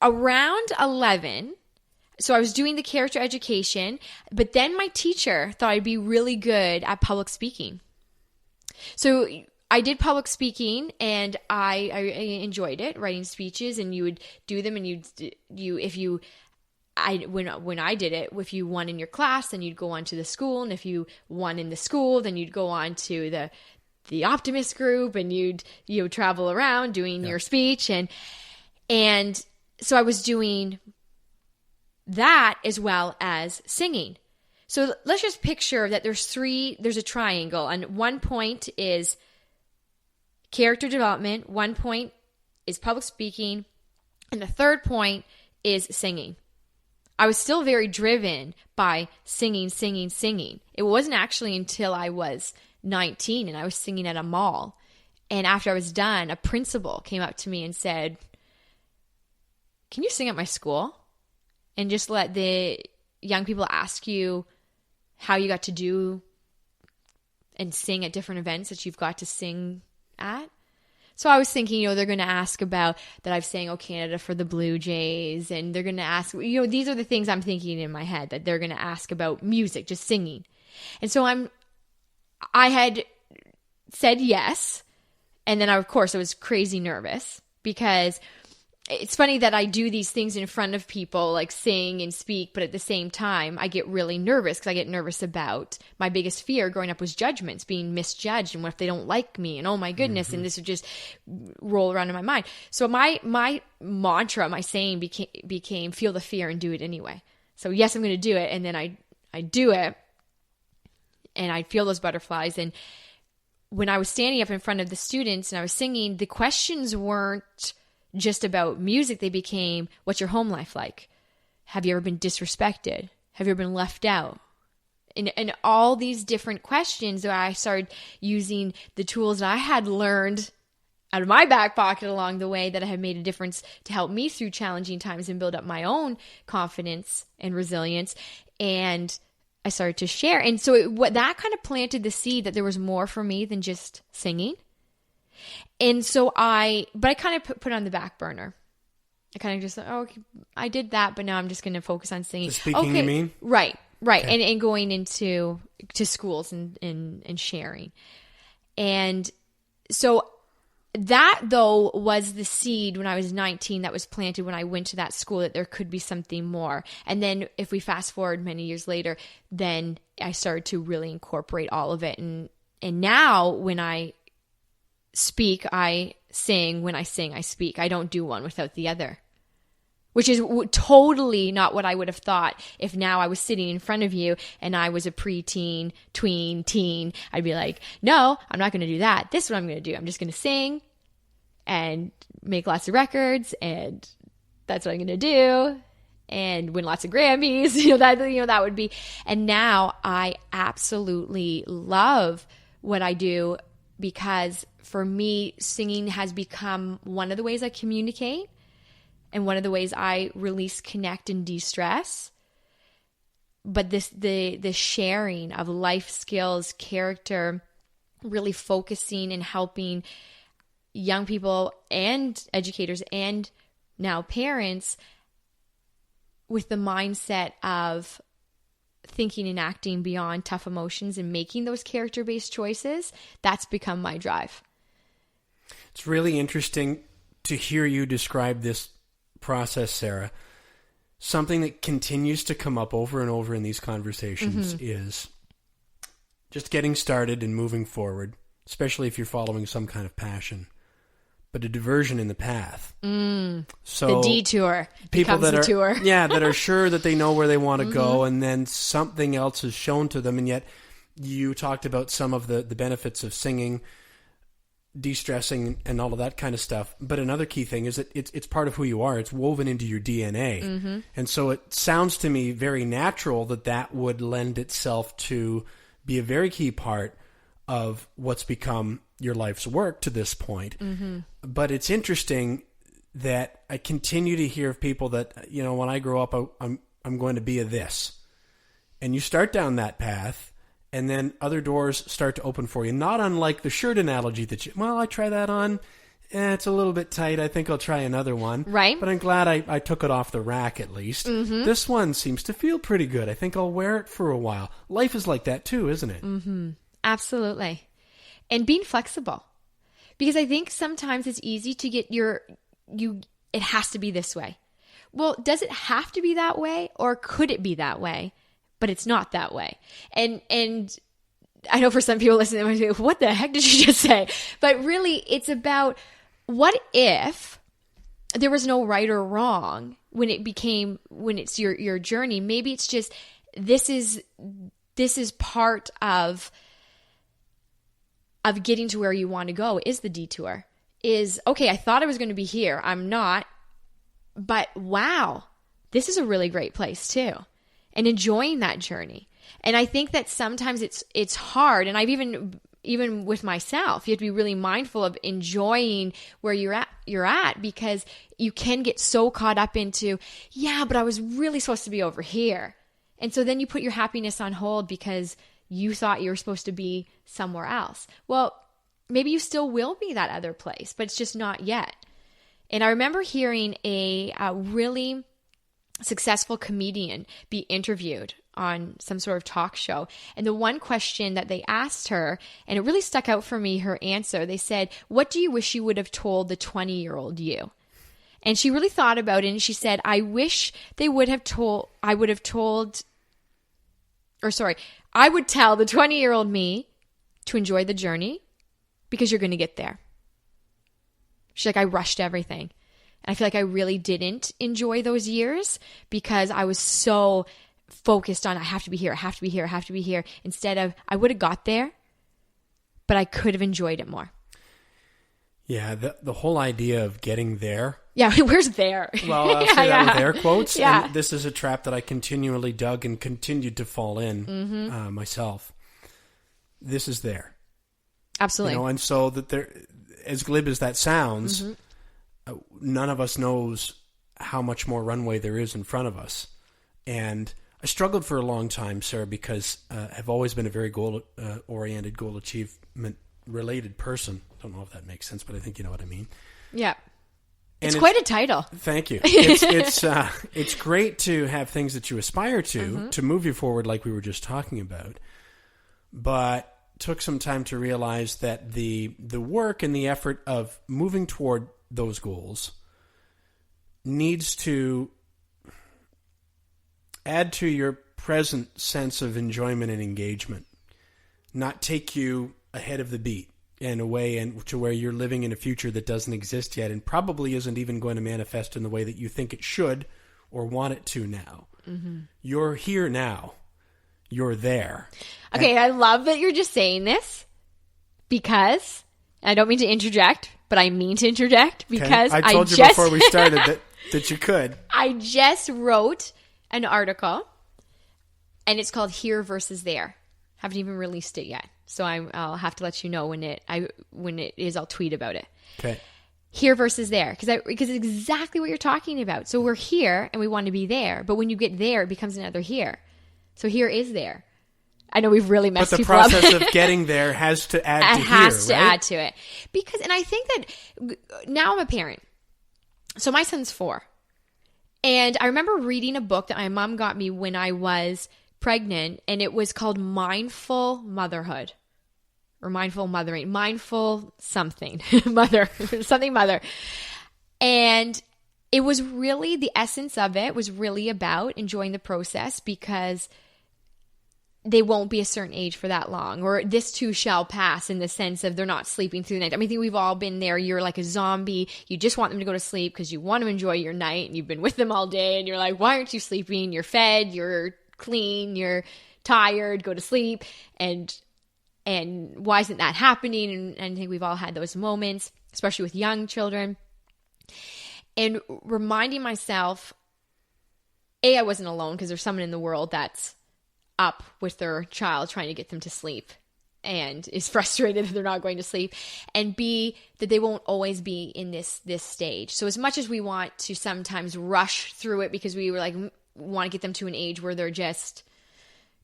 around 11, so I was doing the character education, but then my teacher thought I'd be really good at public speaking. So I did public speaking, and I enjoyed it, writing speeches, and you would do them, and when I did it, if you won in your class, then you'd go on to the school, and if you won in the school, then you'd go on to the Optimist group, and you'd travel around doing your speech, and so I was doing that as well as singing. So let's just picture that there's a triangle, and one point is character development. 1 point is public speaking. And the third point is singing. I was still very driven by singing. It wasn't actually until I was 19 and I was singing at a mall. And after I was done, a principal came up to me and said, "Can you sing at my school?" And just let the young people ask you how you got to do and sing at different events that you've got to sing at. So I was thinking, they're going to ask about that I've sang "O Canada" for the Blue Jays, and they're going to ask, these are the things I'm thinking in my head, that they're going to ask about music, just singing. And so I had said yes. And then, of course, I was crazy nervous, because it's funny that I do these things in front of people, like sing and speak, but at the same time, I get really nervous, because I get nervous about my biggest fear growing up was judgments, being misjudged, and what if they don't like me, and oh my goodness, and this would just roll around in my mind. So my mantra, my saying became feel the fear and do it anyway. So yes, I'm going to do it, and then I do it, and I feel those butterflies. And when I was standing up in front of the students and I was singing, the questions weren't just about music. They became, what's your home life like? Have you ever been disrespected? Have you ever been left out? And all these different questions, where I started using the tools that I had learned out of my back pocket along the way that have made a difference to help me through challenging times and build up my own confidence and resilience. And I started to share. And so that kind of planted the seed that there was more for me than just singing. And so I kind of put on the back burner. I kind of just thought, okay, I did that, but now I'm just going to focus on singing. The speaking, you mean? Right. Okay. And going into schools and sharing. And so that, though, was the seed when I was 19 that was planted when I went to that school, that there could be something more. And then if we fast forward many years later, then I started to really incorporate all of it. And now when I speak, I sing. When I sing, I speak. I don't do one without the other, which is totally not what I would have thought if now I was sitting in front of you and I was a preteen, tween, teen. I'd be like, no, I'm not going to do that. This is what I'm going to do. I'm just going to sing and make lots of records, and that's what I'm going to do, and win lots of Grammys. That would be. And now I absolutely love what I do, because for me, singing has become one of the ways I communicate and one of the ways I release, connect, and de-stress. But the sharing of life skills, character, really focusing and helping young people and educators and now parents with the mindset of thinking and acting beyond tough emotions and making those character-based choices, that's become my drive. It's really interesting to hear you describe this process, Sarah. Something that continues to come up over and over in these conversations is just getting started and moving forward, especially if you're following some kind of passion, but a diversion in the path. So the detour people becomes that the are tour. that are sure that they know where they want to go, and then something else is shown to them. And yet you talked about some of the benefits of singing, de-stressing, and all of that kind of stuff. But another key thing is that it's part of who you are. It's woven into your DNA. And so it sounds to me very natural that would lend itself to be a very key part of what's become your life's work to this point. But it's interesting that I continue to hear of people that, when I grow up, I'm going to be a this. And you start down that path, and then other doors start to open for you. Not unlike the shirt analogy that I try that on. It's a little bit tight. I think I'll try another one. Right. But I'm glad I took it off the rack at least. This one seems to feel pretty good. I think I'll wear it for a while. Life is like that too, isn't it? Absolutely. And being flexible. Because I think sometimes it's easy to get it has to be this way. Well, does it have to be that way, or could it be that way? But it's not that way. And I know for some people listening, they might say, what the heck did you just say? But really, it's about, what if there was no right or wrong when it's your journey? Maybe it's just, this is part of of getting to where you want to go is the detour. Is, okay, I thought I was going to be here. I'm not. But wow, this is a really great place too. And enjoying that journey. And I think that sometimes it's hard. And I've even with myself, you have to be really mindful of enjoying where you're at, because you can get so caught up into, yeah, but I was really supposed to be over here. And so then you put your happiness on hold because you thought you were supposed to be somewhere else. Well, maybe you still will be that other place, but it's just not yet. And I remember hearing a really successful comedian be interviewed on some sort of talk show. And the one question that they asked her, and it really stuck out for me, her answer, they said, what do you wish you would have told the 20-year-old you? And she really thought about it, and she said, I would tell the 20-year-old me to enjoy the journey because you're going to get there. She's like, I rushed everything. And I feel like I really didn't enjoy those years because I was so focused on, I have to be here, I have to be here, I have to be here. Instead of, I would have got there, but I could have enjoyed it more. Yeah, the whole idea of getting there. Yeah, where's there? Well, I'll say that with air quotes. Yeah. And this is a trap that I continually dug and continued to fall in myself. This is there. Absolutely. And so that there, as glib as that sounds, none of us knows how much more runway there is in front of us. And I struggled for a long time, Sarah, because I've always been a very goal-oriented, goal achievement-related person. I don't know if that makes sense, but I think you know what I mean. Yeah. And it's quite a title. Thank you. It's great to have things that you aspire to move you forward like we were just talking about. But took some time to realize that the work and the effort of moving toward those goals needs to add to your present sense of enjoyment and engagement, not take you ahead of the beat in a way and to where you're living in a future that doesn't exist yet and probably isn't even going to manifest in the way that you think it should or want it to now. You're here now. You're there. Okay, I love that you're just saying this because, I don't mean to interject, but I mean to interject because I told you before we started that you could. I just wrote an article, and it's called Here versus There. Haven't even released it yet, so I'll have to let you know when it is. I'll tweet about it. Okay. Here versus there, because it's exactly what you're talking about. So we're here and we want to be there, but when you get there, it becomes another here. So here is there. I know we've really messed people up. But the process of getting there has to add to here, right? It has to add to it. Because, and I think that now I'm a parent. So my son's 4. And I remember reading a book that my mom got me when I was pregnant, and it was called Mindful Motherhood. Or Mindful Mothering. Mindful something. Mother. Something mother. And it was really, the essence of it was really about enjoying the process because they won't be a certain age for that long, or this too shall pass, in the sense of they're not sleeping through the night. I mean, I think we've all been there. You're like a zombie. You just want them to go to sleep because you want to enjoy your night, and you've been with them all day, and you're like, why aren't you sleeping? You're fed, you're clean, you're tired, go to sleep. And why isn't that happening? And I think we've all had those moments, especially with young children. And reminding myself, I wasn't alone, because there's someone in the world that's up with their child trying to get them to sleep and is frustrated that they're not going to sleep, and B, that they won't always be in this stage. So as much as we want to sometimes rush through it because we were like want to get them to an age where they're just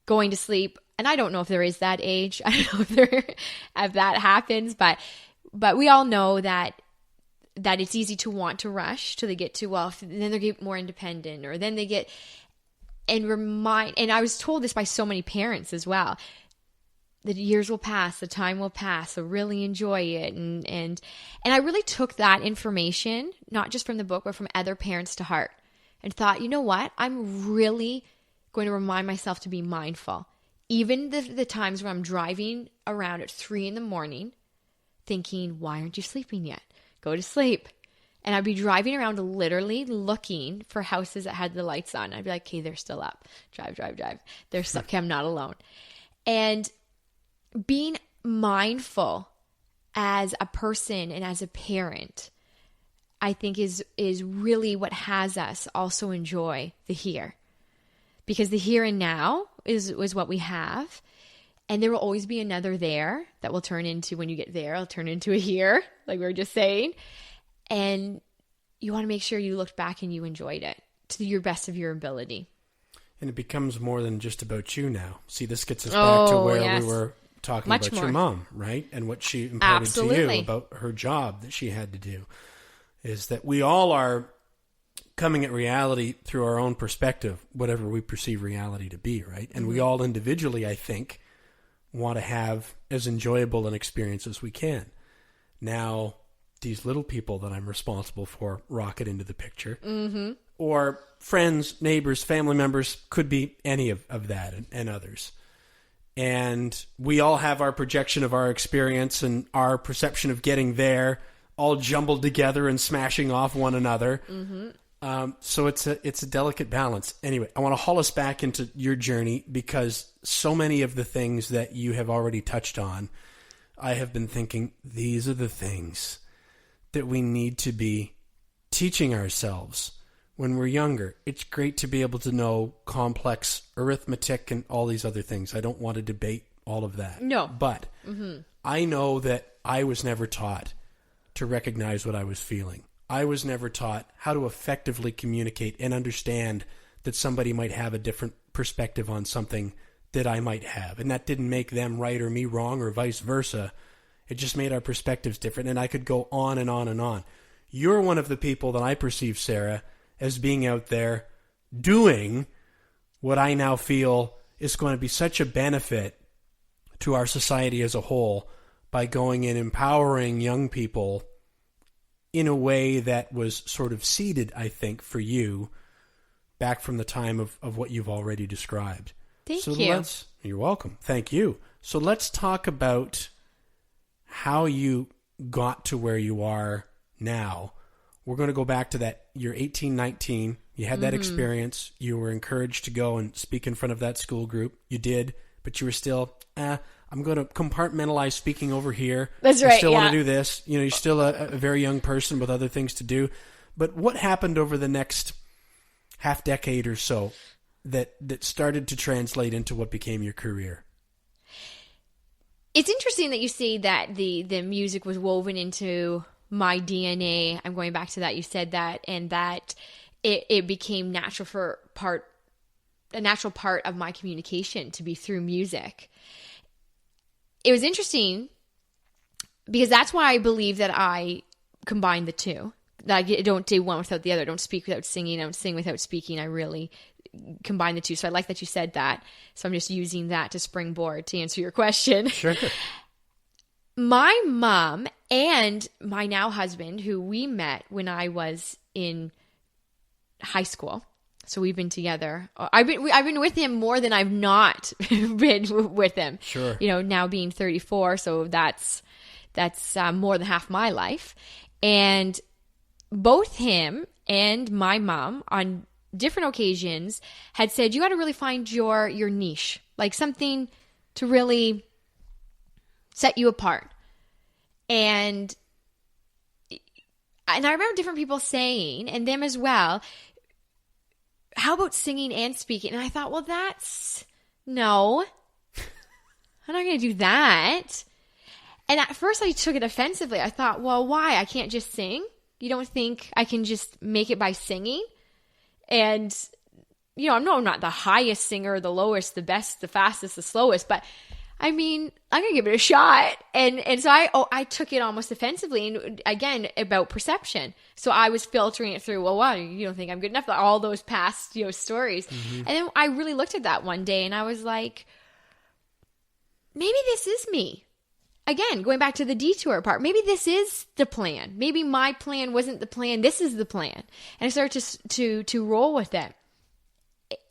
going to sleep, and I don't know if there is that age. I don't know if that happens, but we all know that it's easy to want to rush till they get to, well, then they get more independent, or then they get, and I was told this by so many parents as well, the years will pass, the time will pass, so really enjoy it. And I really took that information, not just from the book, but from other parents, to heart, and thought, you know what? I'm really going to remind myself to be mindful. Even the times where I'm driving around at 3 a.m, thinking, why aren't you sleeping yet? Go to sleep. And I'd be driving around literally looking for houses that had the lights on. I'd be like, okay, they're still up. Drive. They're still, okay, I'm not alone. And being mindful as a person and as a parent, I think is really what has us also enjoy the here. Because the here and now is what we have. And there will always be another there that will turn into, when you get there, it'll turn into a here, like we were just saying. And you want to make sure you looked back and you enjoyed it to your best of your ability. And it becomes more than just about you now. See, this gets us back to where we were talking about your mom, right? And what she imparted to you about her job that she had to do. Is that we all are coming at reality through our own perspective, whatever we perceive reality to be, right? And we all individually, I think, want to have as enjoyable an experience as we can. Now, these little people that I'm responsible for rocket into the picture. Mm-hmm. Or friends, neighbors, family members, could be any of that and others. And we all have our projection of our experience and our perception of getting there all jumbled together and smashing off one another. Mm-hmm. So it's a delicate balance. Anyway, I want to haul us back into your journey because so many of the things that you have already touched on, I have been thinking, these are the things that we need to be teaching ourselves when we're younger. It's great to be able to know complex arithmetic and all these other things. I don't want to debate all of that. No. But I know that I was never taught to recognize what I was feeling. I was never taught how to effectively communicate and understand that somebody might have a different perspective on something that I might have. And that didn't make them right or me wrong or vice versa. It just made our perspectives different. And I could go on and on and on. You're one of the people that I perceive, Sara, as being out there doing what I now feel is going to be such a benefit to our society as a whole by going and empowering young people in a way that was sort of seeded, I think, for you back from the time of what you've already described. Thank you. You're welcome. Thank you. So let's talk about how you got to where you are now. We're going to go back to that. You're 18, 19. You had that experience. You were encouraged to go and speak in front of that school group. You did, but you were still, I'm going to compartmentalize speaking over here. That's right. You still want to do this. You know, you're still a very young person with other things to do. But what happened over the next half decade or so that started to translate into what became your career? It's interesting that you say that the music was woven into my DNA. I'm going back to that. You said that, and that it became a natural part of my communication to be through music. It was interesting because that's why I believe that I combine the two. That I don't do one without the other. I don't speak without singing. I don't sing without speaking. I really combine the two. So I like that you said that. So I'm just using that to springboard to answer your question. Sure. My mom and my now husband, who we met when I was in high school. So we've been together. I've been with him more than I've not been with him. Sure. You know, now being 34, so that's more than half my life. And both him and my mom on different occasions had said, you got to really find your niche, like something to really set you apart. And I remember different people saying, and them as well, how about singing and speaking? And I thought, well, no, I'm not going to do that. And at first I took it offensively. I thought, well, why? I can't just sing? You don't think I can just make it by singing? And, you know, I'm not the highest singer, the lowest, the best, the fastest, the slowest, but I mean, I'm going to give it a shot. And so I took it almost offensively. And again, about perception. So I was filtering it through, well, wow, you don't think I'm good enough? All those past, stories. Mm-hmm. And then I really looked at that one day and I was like, maybe this is me. Again, going back to the detour part, maybe this is the plan. Maybe my plan wasn't the plan. This is the plan. And I started to roll with it.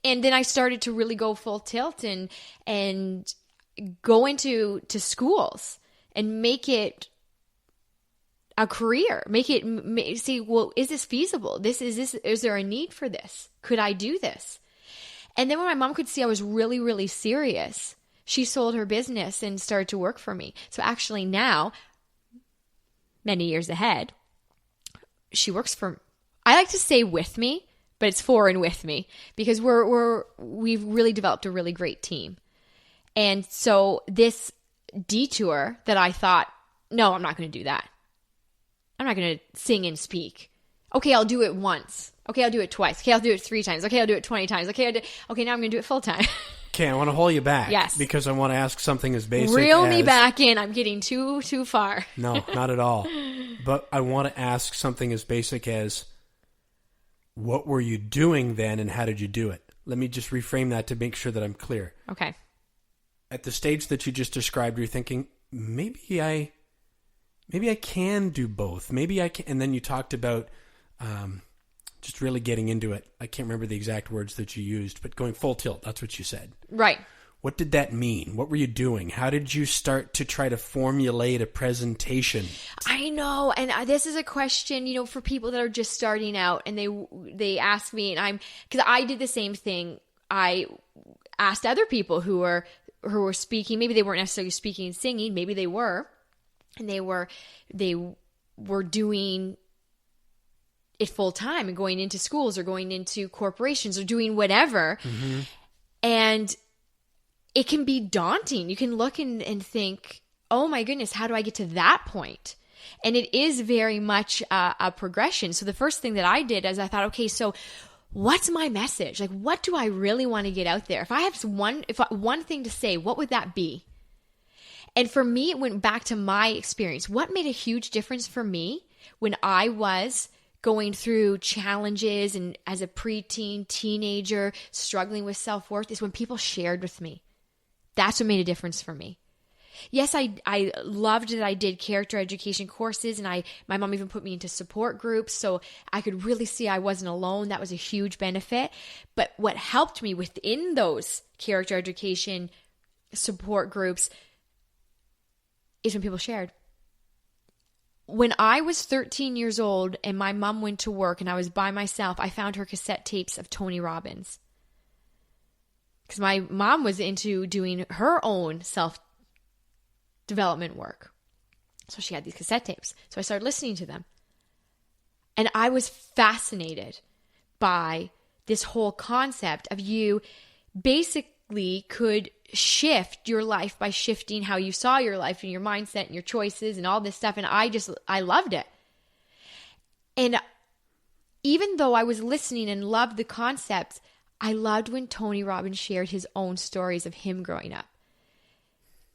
And then I started to really go full tilt and go into schools and make it a career. See, well, is this feasible? Is there a need for this? Could I do this? And then when my mom could see I was really, really serious, she sold her business and started to work for me. So actually now, many years ahead, she works for, I like to say with me, but it's for and with me, because we've really developed a really great team. And so this detour that I thought, no, I'm not going to do that. I'm not going to sing and speak. Okay, I'll do it once. Okay, I'll do it twice. Okay, I'll do it 3 times. Okay, I'll do it 20 times. Okay, now I'm going to do it full time. Okay, I want to hold you back. Yes. Because I want to ask something as basic Reel me back in. I'm getting too far. No, not at all. But I want to ask something as basic as, what were you doing then and how did you do it? Let me just reframe that to make sure that I'm clear. Okay. At the stage that you just described, you're thinking, maybe I can do both. Maybe I can. And then you talked about just really getting into it. I can't remember the exact words that you used, but going full tilt. That's what you said. Right. What did that mean? What were you doing? How did you start to try to formulate a presentation? I know. And this is a question, for people that are just starting out, and they ask me, and because I did the same thing. I asked other people who were speaking. Maybe they weren't necessarily speaking and singing. Maybe they were. And they were doing it full time and going into schools or going into corporations or doing whatever. Mm-hmm. And it can be daunting. You can look and think, oh my goodness, how do I get to that point? And it is very much a progression. So the first thing that I did is I thought, okay, so what's my message? Like, what do I really want to get out there? If I have one thing to say, what would that be? And for me, it went back to my experience. What made a huge difference for me when I was going through challenges and as a preteen, teenager, struggling with self-worth is when people shared with me. That's what made a difference for me. Yes, I loved that I did character education courses, and my mom even put me into support groups so I could really see I wasn't alone. That was a huge benefit. But what helped me within those character education support groups is when people shared. When I was 13 years old and my mom went to work and I was by myself, I found her cassette tapes of Tony Robbins. Because my mom was into doing her own self-development work. So she had these cassette tapes. So I started listening to them. And I was fascinated by this whole concept of you basically could shift your life by shifting how you saw your life and your mindset and your choices and all this stuff. And I loved it. And even though I was listening and loved the concepts, I loved when Tony Robbins shared his own stories of him growing up.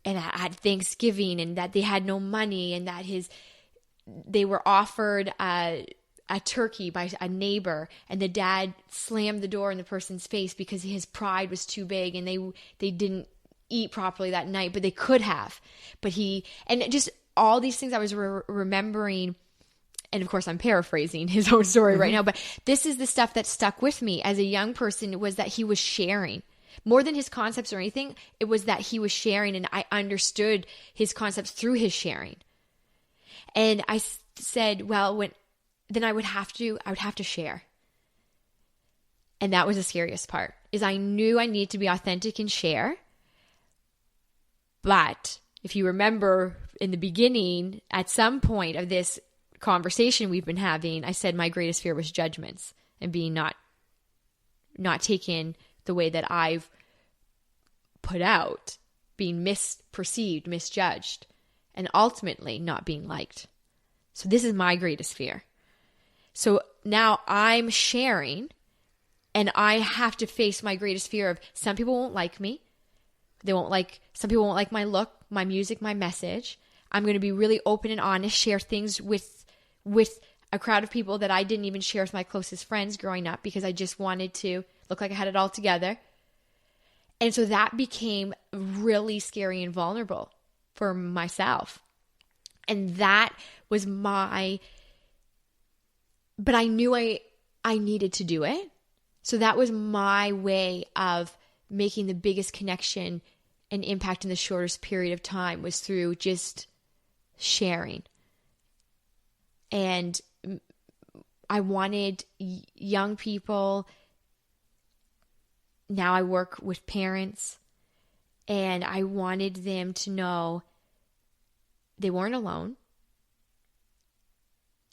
And at Thanksgiving, and that they had no money, and that they were offered a turkey by a neighbor, and the dad slammed the door in the person's face because his pride was too big, and they didn't eat properly that night, but they could have. But and just all these things I was remembering, and of course I'm paraphrasing his own story right now, but this is the stuff that stuck with me as a young person, was that he was sharing. More than his concepts or anything, it was that he was sharing, and I understood his concepts through his sharing. And I said, well, then I would have to share. And that was the scariest part, is I knew I needed to be authentic and share. But if you remember in the beginning, at some point of this conversation we've been having, I said my greatest fear was judgments and being not taken the way that I've put out, being misperceived, misjudged, and ultimately not being liked. So this is my greatest fear. So now I'm sharing, and I have to face my greatest fear of some people won't like me. Some people won't like my look, my music, my message. I'm going to be really open and honest, share things with a crowd of people that I didn't even share with my closest friends growing up, because I just wanted to look like I had it all together. And so that became really scary and vulnerable for myself. And that was but I knew I needed to do it. So that was my way of making the biggest connection and impact in the shortest period of time, was through just sharing. And I wanted young people. Now I work with parents, And I wanted them to know they weren't alone,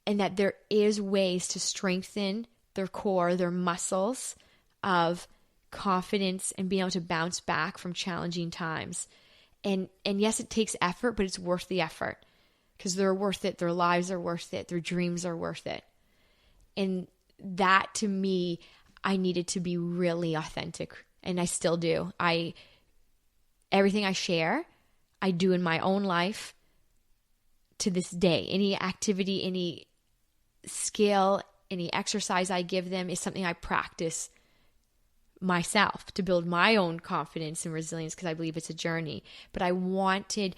and that there is ways to strengthen their core, their muscles of confidence and being able to bounce back from challenging times. And yes, it takes effort, but it's worth the effort because they're worth it. Their lives are worth it. Their dreams are worth it. And that, to me, I needed to be really authentic, and I still do. Everything I share, I do in my own life to this day. Any activity, any skill, any exercise I give them is something I practice myself to build my own confidence and resilience, because I believe it's a journey. But I wanted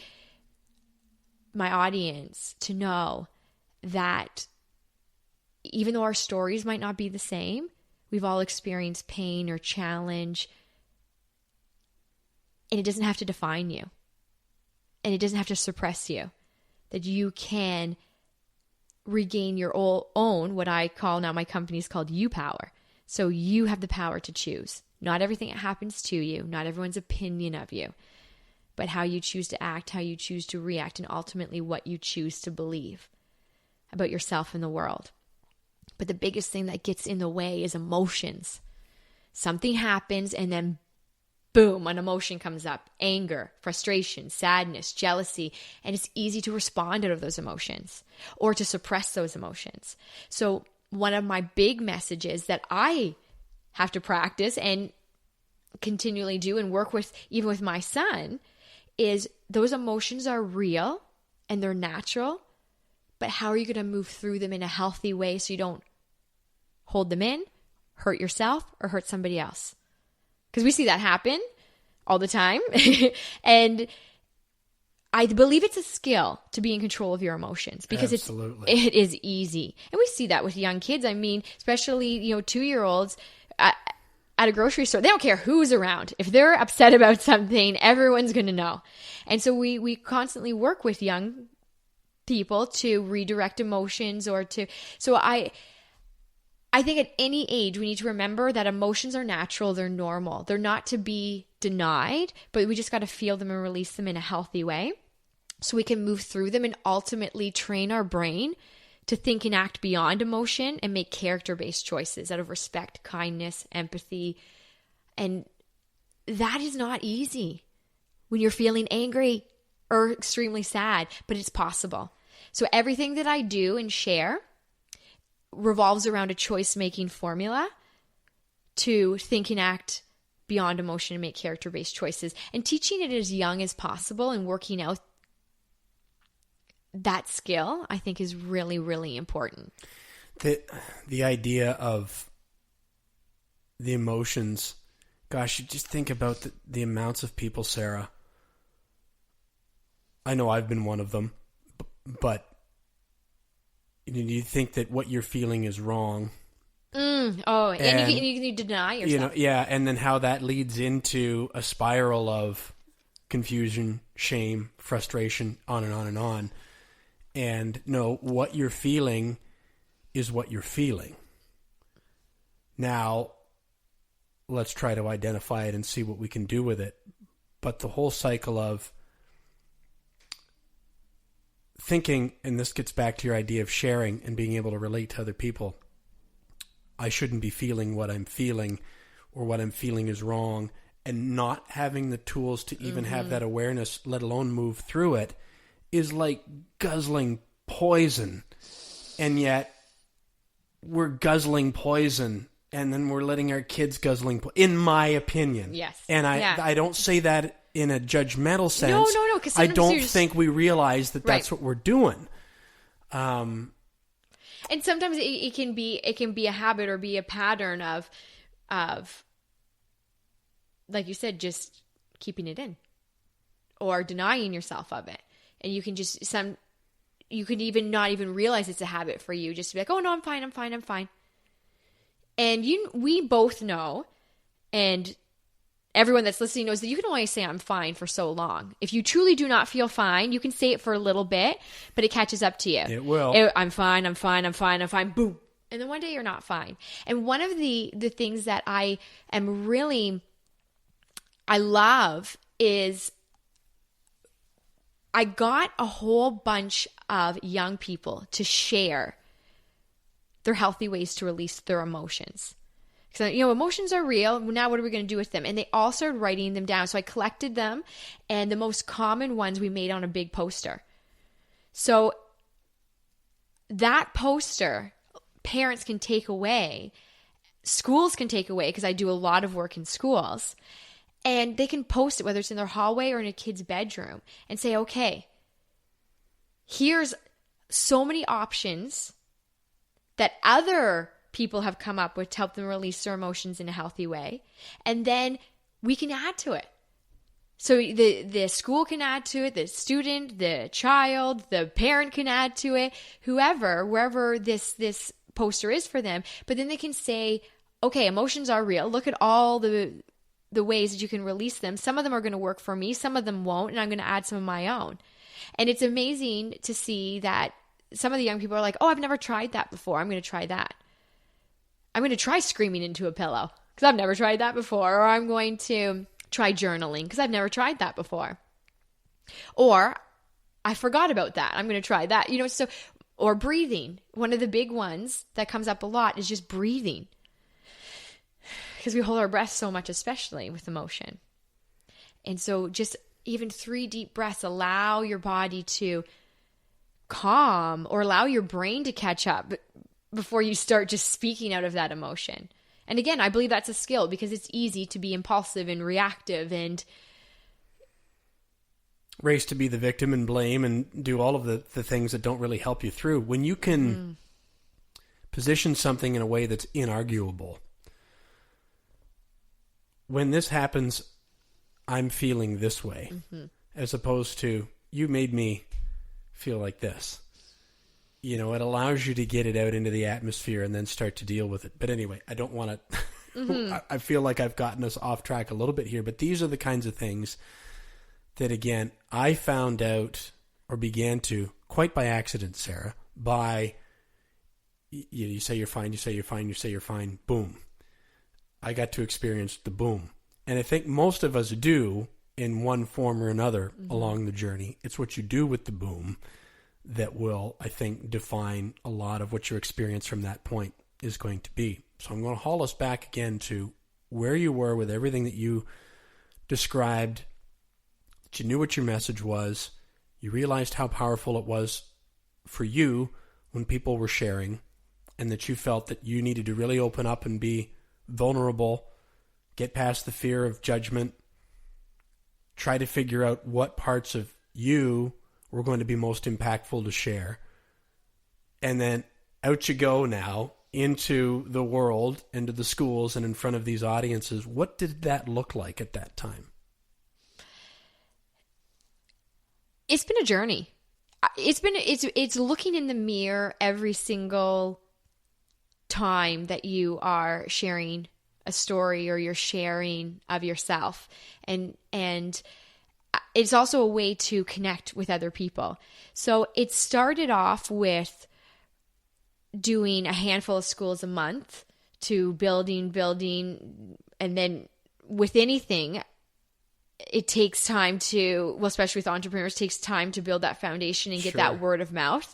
my audience to know that even though our stories might not be the same, we've all experienced pain or challenge, and it doesn't have to define you, and it doesn't have to suppress you, that you can regain your own, what I call now, my company's called You Power. So you have the power to choose. Not everything that happens to you, not everyone's opinion of you, but how you choose to act, how you choose to react, and ultimately what you choose to believe about yourself and the world. But the biggest thing that gets in the way is emotions. Something happens and then boom, an emotion comes up. Anger, frustration, sadness, jealousy. And it's easy to respond out of those emotions or to suppress those emotions. So one of my big messages that I have to practice and continually do and work with, even with my son, is those emotions are real and they're natural, but how are you going to move through them in a healthy way so you don't hold them in, hurt yourself, or hurt somebody else? Because we see that happen all the time. And I believe it's a skill to be in control of your emotions, because it is easy. And we see that with young kids. I mean, especially, 2-year-olds at a grocery store, they don't care who's around. If they're upset about something, everyone's going to know. And so we constantly work with young people to redirect emotions so I think at any age, we need to remember that emotions are natural, they're normal. They're not to be denied, but we just got to feel them and release them in a healthy way so we can move through them and ultimately train our brain to think and act beyond emotion and make character-based choices out of respect, kindness, empathy. And that is not easy when you're feeling angry or extremely sad, but it's possible. So everything that I do and share revolves around a choice-making formula to think and act beyond emotion and make character-based choices, and teaching it as young as possible and working out that skill, I think, is really, really important. The idea of the emotions, gosh, you just think about the amounts of people, Sarah. I know I've been one of them, but you think that what you're feeling is wrong. And you deny yourself. And then how that leads into a spiral of confusion, shame, frustration, on and on and on. And no, what you're feeling is what you're feeling. Now, let's try to identify it and see what we can do with it. But the whole cycle of thinking, and this gets back to your idea of sharing and being able to relate to other people. I shouldn't be feeling what I'm feeling, or what I'm feeling is wrong, and not having the tools to even have that awareness, let alone move through it, is like guzzling poison. And yet we're guzzling poison, and then we're letting our kids guzzling in my opinion. Yes. And I don't say that in a judgmental sense. No. Because I don't think we realize that that's what we're doing. And sometimes it can be a habit or be a pattern of, like you said, just keeping it in or denying yourself of it. And you can you can even not even realize it's a habit for you, just to be like, oh no, I'm fine. And we both know, and everyone that's listening knows, that you can only say I'm fine for so long. If you truly do not feel fine, you can say it for a little bit, but it catches up to you. It will. I'm fine. Boom. And then one day you're not fine. And one of the things that I love is I got a whole bunch of young people to share their healthy ways to release their emotions. Because, emotions are real. Now what are we going to do with them? And they all started writing them down. So I collected them, and the most common ones we made on a big poster. So that poster, parents can take away, schools can take away, because I do a lot of work in schools, and they can post it, whether it's in their hallway or in a kid's bedroom, and say, okay, here's so many options that other people have come up with to help them release their emotions in a healthy way. And then we can add to it. So the school can add to it, the student, the child, the parent can add to it, whoever, wherever this poster is for them. But then they can say, okay, emotions are real. Look at all the ways that you can release them. Some of them are going to work for me. Some of them won't. And I'm going to add some of my own. And it's amazing to see that some of the young people are like, oh, I've never tried that before. I'm going to try that. I'm going to try screaming into a pillow because I've never tried that before. Or I'm going to try journaling because I've never tried that before. Or I forgot about that. I'm going to try that. Or breathing. One of the big ones that comes up a lot is just breathing. Because we hold our breath so much, especially with emotion. And so just even 3 deep breaths allow your body to calm, or allow your brain to catch up before you start just speaking out of that emotion. And again, I believe that's a skill, because it's easy to be impulsive and reactive and race to be the victim and blame and do all of the things that don't really help you through. When you can position something in a way that's inarguable. When this happens, I'm feeling this way, as opposed to, you made me feel like this. It allows you to get it out into the atmosphere and then start to deal with it. But anyway, I don't want to, I feel like I've gotten us off track a little bit here, but these are the kinds of things that, again, I found out, or began to, quite by accident, Sarah, by, you say you're fine, you say you're fine, you say you're fine, boom. I got to experience the boom. And I think most of us do in one form or another along the journey. It's what you do with the boom that will, I think, define a lot of what your experience from that point is going to be. So I'm going to haul us back again to where you were with everything that you described, that you knew what your message was, you realized how powerful it was for you when people were sharing, and that you felt that you needed to really open up and be vulnerable, get past the fear of judgment, try to figure out what parts of you were going to be most impactful to share. And then out you go now into the world, into the schools, and in front of these audiences. What did that look like at that time? It's been a journey. It's looking in the mirror every single time that you are sharing a story or you're sharing of yourself, and it's also a way to connect with other people. So it started off with doing a handful of schools a month to building, and then with anything, it takes time to, well, especially with entrepreneurs, it takes time to build that foundation and get that word of mouth.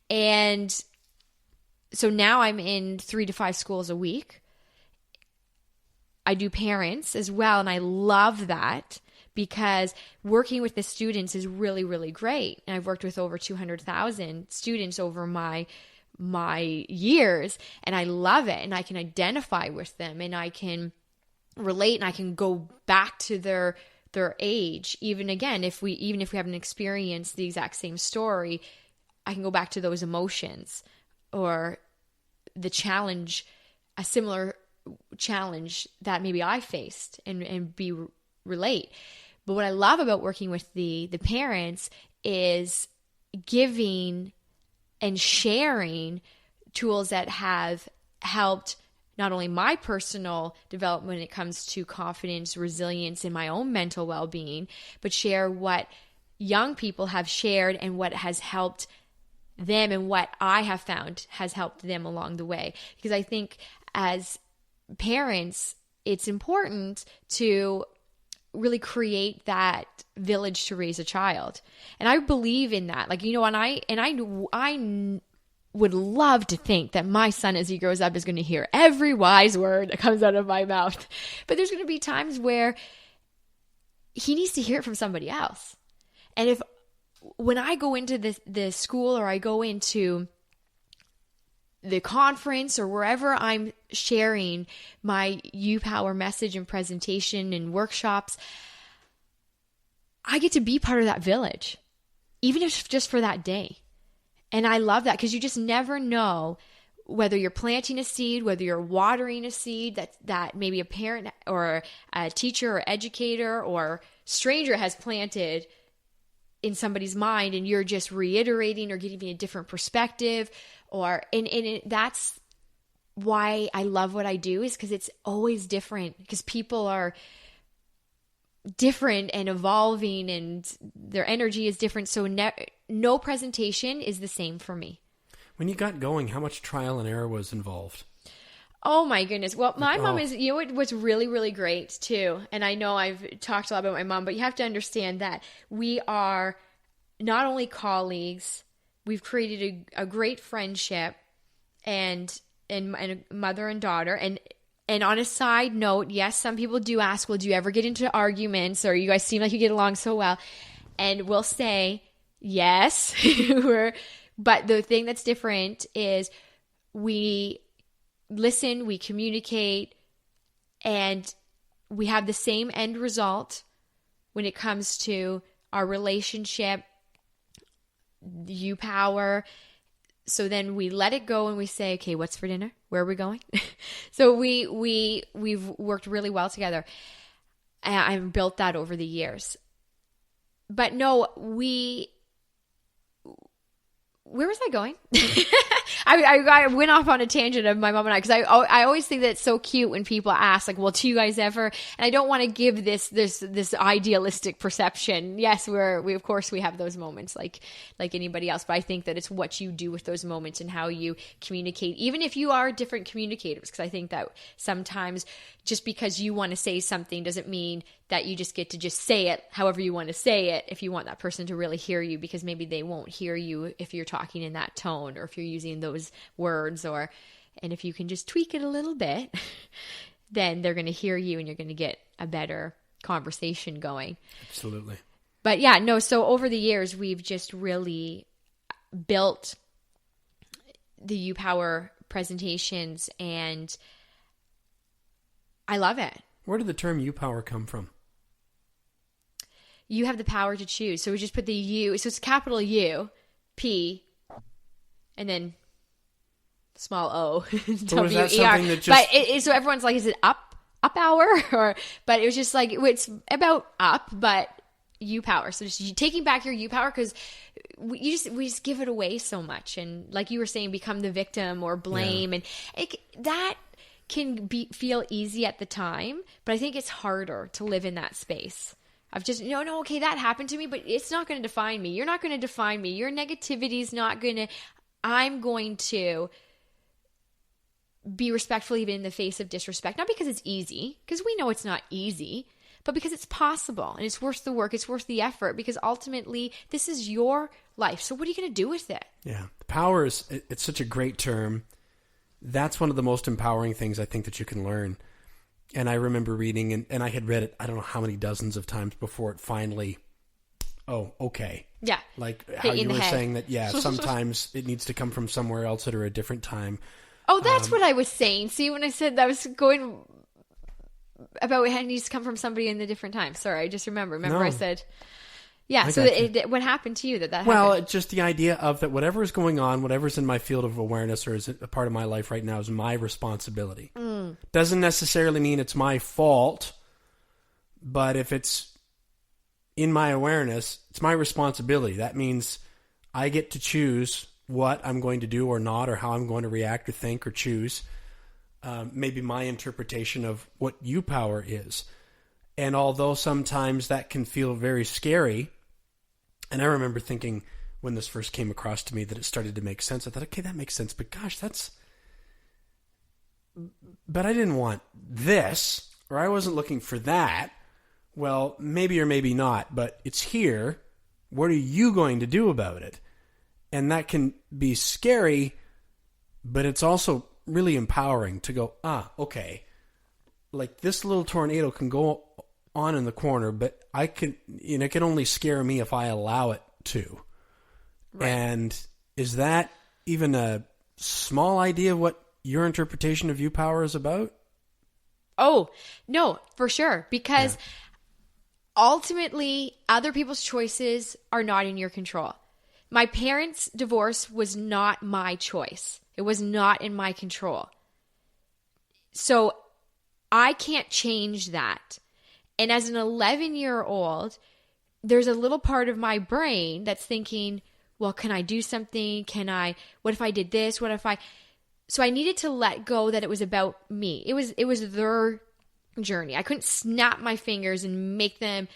And so now I'm in 3 to 5 schools a week. I do parents as well, and I love that because working with the students is really, really great. And I've worked with over 200,000 students over my years, and I love it. And I can identify with them, and I can relate, and I can go back to their age. Even if we haven't experienced the exact same story, I can go back to those emotions or the challenge, a similar challenge that maybe I faced, and relate. But what I love about working with the parents is giving and sharing tools that have helped not only my personal development when it comes to confidence, resilience, and my own mental well-being, but share what young people have shared and what has helped them and what I have found has helped them along the way. Because I think as parents, it's important to really create that village to raise a child. And I believe in that. Like, and I would love to think that my son, as he grows up, is going to hear every wise word that comes out of my mouth. But there's going to be times where he needs to hear it from somebody else. And when I go into the school, or I go into the conference, or wherever I'm sharing my U-Power message and presentation and workshops, I get to be part of that village, even if just for that day. And I love that, because you just never know whether you're planting a seed, whether you're watering a seed that maybe a parent or a teacher or educator or stranger has planted in somebody's mind, and you're just reiterating or giving a different perspective. That's why I love what I do, is because it's always different, because people are different and evolving, and their energy is different. So no presentation is the same for me. When you got going, how much trial and error was involved? Oh my goodness. Well, my mom is, it was really, really great too. And I know I've talked a lot about my mom, but you have to understand that we are not only colleagues, we've created a great friendship, and a mother and daughter. And on a side note, yes, some people do ask, well, do you ever get into arguments, or you guys seem like you get along so well? And we'll say, yes. But the thing that's different is we listen, we communicate, and we have the same end result when it comes to our relationship, U-Power. So then we let it go and we say, okay, what's for dinner? Where are we going? So we've worked really well together. I've built that over the years. But no, where was I going? I went off on a tangent of my mom and I, because I always think that it's so cute when people ask, like, well, do you guys ever? And I don't want to give this idealistic perception. Yes, we of course we have those moments like anybody else, but I think that it's what you do with those moments and how you communicate, even if you are different communicators. Because I think that sometimes just because you want to say something doesn't mean that you just get to just say it however you want to say it, if you want that person to really hear you, because maybe they won't hear you if you're talking in that tone, or if you're using those words, and if you can just tweak it a little bit, then they're going to hear you and you're going to get a better conversation going. Absolutely. But yeah, no, so over the years, we've just really built the U-Power presentations, and I love it. Where did the term U-Power come from? You have the power to choose. So we just put the U, so it's capital U, P, and then small O, W-E-R. So everyone's like, is it up hour? But it was just like, it's about up, but U-Power. So just taking back your U-Power, because we just give it away so much. And like you were saying, become the victim or blame. Yeah. And that can feel easy at the time, but I think it's harder to live in that space. I've just, no, okay, that happened to me, but it's not going to define me. You're not going to define me. Your negativity is not going to, I'm going to be respectful even in the face of disrespect. Not because it's easy, because we know it's not easy, but because it's possible and it's worth the work. It's worth the effort, because ultimately this is your life. So what are you going to do with it? Yeah. The power it's such a great term. That's one of the most empowering things I think that you can learn. And I remember reading, and I had read it, I don't know how many dozens of times before it finally, okay. Yeah. Like how you were saying that, sometimes it needs to come from somewhere else at a different time. Oh, that's what I was saying. See, when I said that, I was going about it needs to come from somebody in the different time. Sorry, I just remember. I said... Yeah, so what happened to you that happened? Well, it's just the idea of that whatever is going on, whatever's in my field of awareness or is a part of my life right now is my responsibility. Doesn't necessarily mean it's my fault, but if it's in my awareness, it's my responsibility. That means I get to choose what I'm going to do or not, or how I'm going to react or think or choose. Maybe my interpretation of what U-Power is. And although sometimes that can feel very scary, and I remember thinking when this first came across to me that it started to make sense, I thought, okay, that makes sense, but gosh, but I didn't want this, or I wasn't looking for that. well, maybe or maybe not, but it's here. What are you going to do about it? And that can be scary, but it's also really empowering to go, okay, like this little tornado can go on in the corner, but it can only scare me if I allow it to. Right. And is that even a small idea of what your interpretation of U-Power is about? Oh, no, for sure. Because ultimately, other people's choices are not in your control. My parents' divorce was not my choice. It was not in my control. So I can't change that. And as an 11-year-old, there's a little part of my brain that's thinking, well, can I do something? What if I did this? So I needed to let go that it was about me. It was their journey. I couldn't snap my fingers and make them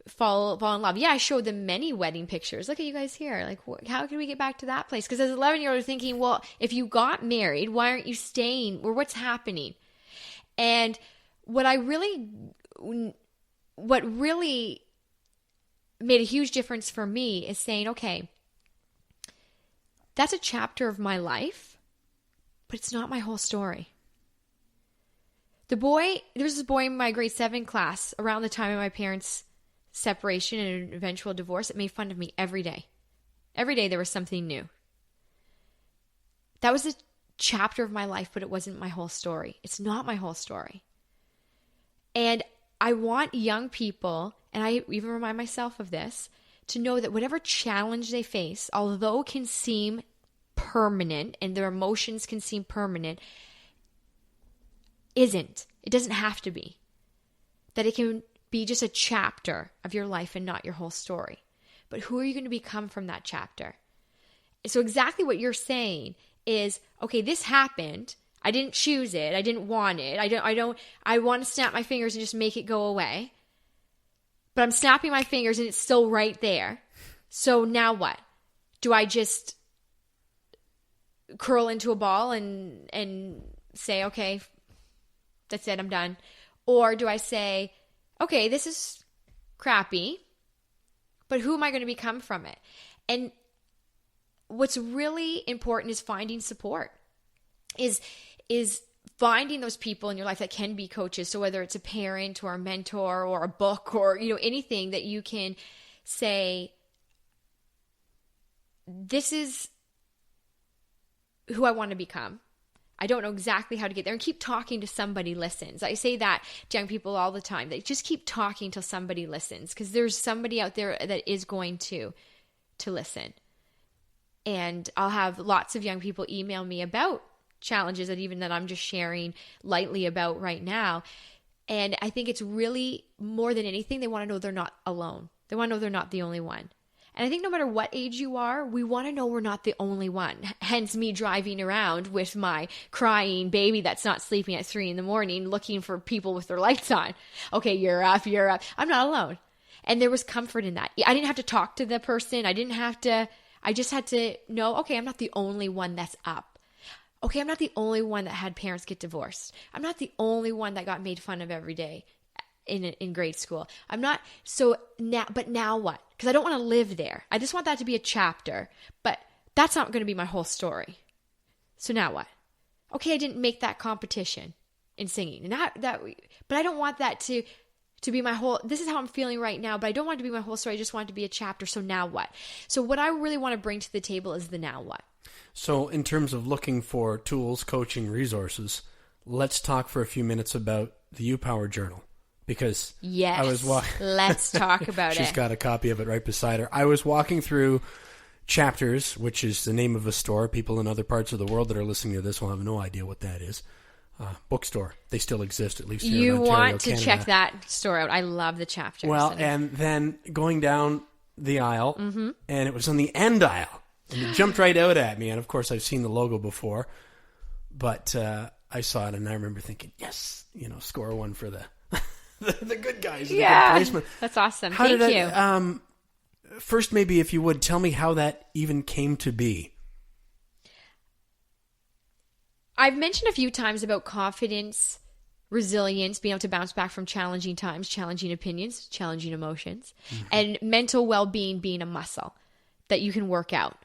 fall in love. Yeah, I showed them many wedding pictures. Look at you guys here. Like, how can we get back to that place? Because as an 11-year-old, thinking, well, if you got married, why aren't you staying? Or what's happening? And what really made a huge difference for me is saying, okay, that's a chapter of my life, but it's not my whole story. There was this boy in my grade 7 class around the time of my parents' separation and eventual divorce that made fun of me every day. Every day there was something new. That was a chapter of my life, but it wasn't my whole story. It's not my whole story. And I want young people, and I even remind myself of this, to know that whatever challenge they face, although it can seem permanent and their emotions can seem permanent, isn't. It doesn't have to be. That it can be just a chapter of your life and not your whole story. But who are you going to become from that chapter? So exactly what you're saying is, okay, this happened. I didn't choose it. I didn't want it. I want to snap my fingers and just make it go away. But I'm snapping my fingers and it's still right there. So now what? Do I just curl into a ball and say, okay, that's it, I'm done? Or do I say, okay, this is crappy, but who am I going to become from it? And what's really important is finding support, is finding those people in your life that can be coaches. So whether it's a parent or a mentor or a book or, anything that you can say, this is who I want to become. I don't know exactly how to get there, and keep talking to somebody listens. I say that to young people all the time. They just keep talking till somebody listens, because there's somebody out there that is going to listen. And I'll have lots of young people email me about challenges that I'm just sharing lightly about right now. And I think it's really, more than anything, they want to know they're not alone. They want to know they're not the only one. And I think no matter what age you are, we want to know we're not the only one. Hence me driving around with my crying baby that's not sleeping at 3 a.m, looking for people with their lights on. Okay, you're up. I'm not alone. And there was comfort in that. I didn't have to talk to the person. I just had to know, okay, I'm not the only one that's up. Okay, I'm not the only one that had parents get divorced. I'm not the only one that got made fun of every day in grade school. I'm not. So now, but now what? Because I don't want to live there. I just want that to be a chapter, but that's not going to be my whole story. So now what? Okay, I didn't make that competition in singing, and but I don't want that to be my whole. This is how I'm feeling right now, but I don't want it to be my whole story. I just want it to be a chapter. So now what? So what I really want to bring to the table is the now what. So in terms of looking for tools, coaching, resources, let's talk for a few minutes about the U-Power Journal. Because yes, I was let's talk about She's got a copy of it right beside her. I was walking through Chapters, which is the name of a store. People in other parts of the world that are listening to this will have no idea what that is. Bookstore. They still exist, at least here in Ontario, You want to Canada. Check that store out. I love the Chapters. Well, and then going down the aisle, and it was on the end aisle. And it jumped right out at me. And, of course, I've seen the logo before. But I saw it, and I remember thinking, yes, score one for the good guys. Yeah, the good placement. That's awesome. Thank you. First, maybe if you would, tell me how that even came to be. I've mentioned a few times about confidence resilience, being able to bounce back from challenging times, challenging opinions, challenging emotions, and mental well-being being a muscle that you can work out.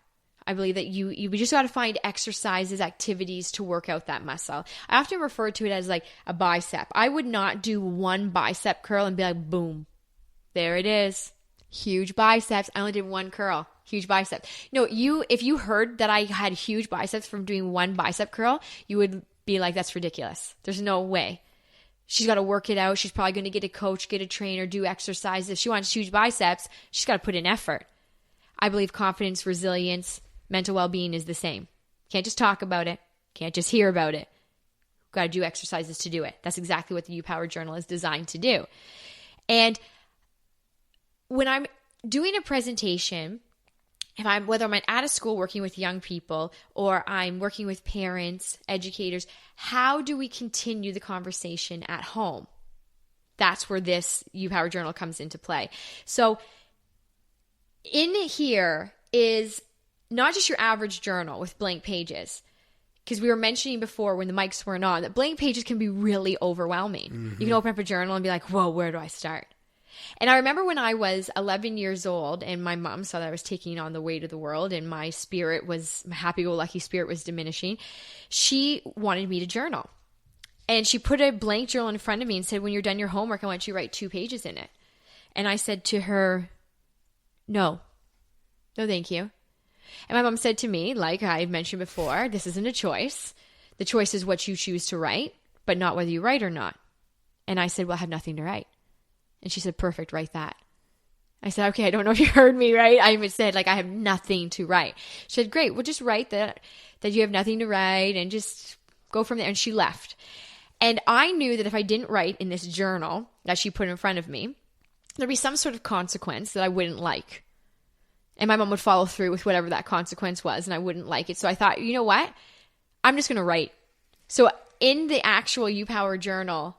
I believe that you just got to find exercises, activities to work out that muscle. I often refer to it as like a bicep. I would not do one bicep curl and be like, boom, there it is. Huge biceps. I only did one curl. Huge bicep. No, if you heard that I had huge biceps from doing one bicep curl, you would be like, that's ridiculous. There's no way. She's got to work it out. She's probably going to get a coach, get a trainer, do exercises. If she wants huge biceps, she's got to put in effort. I believe confidence, resilience, mental well-being is the same. Can't just talk about it. Can't just hear about it. Got to do exercises to do it. That's exactly what the You Power Journal is designed to do. And when I'm doing a presentation, whether I'm at a school working with young people or I'm working with parents, educators, how do we continue the conversation at home? That's where this You Power Journal comes into play. So in here is not just your average journal with blank pages, because we were mentioning before when the mics weren't on that blank pages can be really overwhelming. You can open up a journal and be like, whoa, where do I start? And I remember when I was 11 years old and my mom saw that I was taking on the weight of the world and my happy-go-lucky spirit was diminishing, she wanted me to journal. And she put a blank journal in front of me and said, when you're done your homework, I want you to write 2 pages in it. And I said to her, no, thank you. And my mom said to me, like I mentioned before, this isn't a choice. The choice is what you choose to write, but not whether you write or not. And I said, well, I have nothing to write. And she said, perfect, write that. I said, okay, I don't know if you heard me, right? I said, like, I have nothing to write. She said, great, well, just write that you have nothing to write and just go from there. And she left. And I knew that if I didn't write in this journal that she put in front of me, there'd be some sort of consequence that I wouldn't like. And my mom would follow through with whatever that consequence was, and I wouldn't like it. So I thought, you know what? I'm just going to write. So in the actual You Power Journal,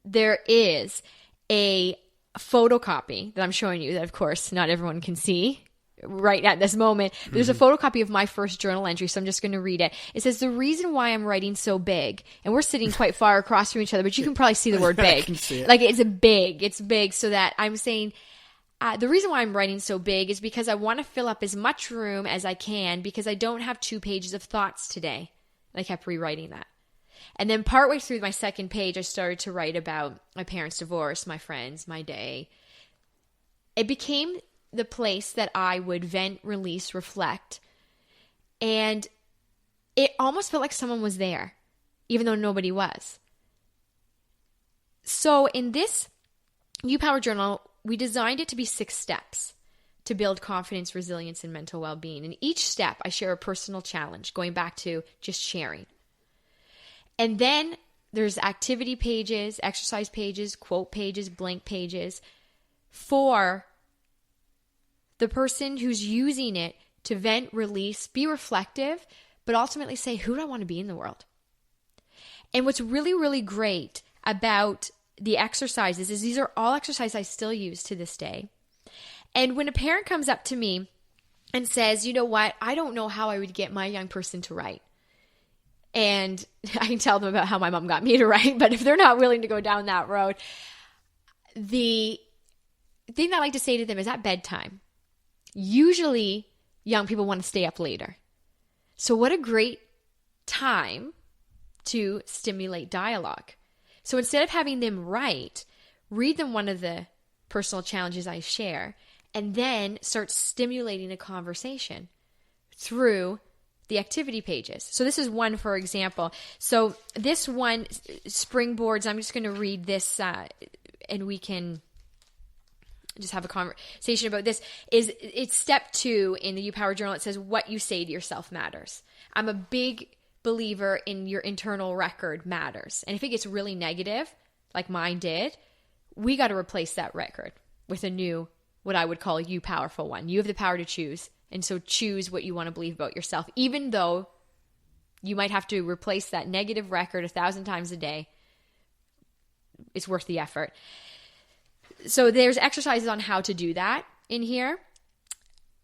there is a photocopy that I'm showing you that, of course, not everyone can see right at this moment. There's a photocopy of my first journal entry, so I'm just going to read it. It says, the reason why I'm writing so big, and we're sitting quite far across from each other, but you can probably see the word big. I can see it. Like, it's big, so that I'm saying, the reason why I'm writing so big is because I want to fill up as much room as I can because I don't have 2 pages of thoughts today. And I kept rewriting that. And then partway through my second page, I started to write about my parents' divorce, my friends, my day. It became the place that I would vent, release, reflect. And it almost felt like someone was there, even though nobody was. So in this You Power Journal, we designed it to be 6 steps to build confidence, resilience, and mental well-being. And each step, I share a personal challenge, going back to just sharing. And then there's activity pages, exercise pages, quote pages, blank pages for the person who's using it to vent, release, be reflective, but ultimately say, who do I want to be in the world? And what's really, really great about the exercises is these are all exercises I still use to this day. And when a parent comes up to me and says, you know what, I don't know how I would get my young person to write. And I can tell them about how my mom got me to write, but if they're not willing to go down that road, the thing that I like to say to them is at bedtime, usually young people want to stay up later. So what a great time to stimulate dialogue. So instead of having them write, read them one of the personal challenges I share, and then start stimulating a conversation through the activity pages. So this is one, for example. So this one, springboards, I'm just going to read this and we can just have a conversation about this. It's step 2 in the You Power Journal. It says, what you say to yourself matters. I'm a big believer in your internal record matters. And if it gets really negative, like mine did, we got to replace that record with a new, what I would call you powerful one. You have the power to choose. And so choose what you want to believe about yourself, even though you might have to replace that negative record 1,000 times a day. It's worth the effort. So there's exercises on how to do that in here.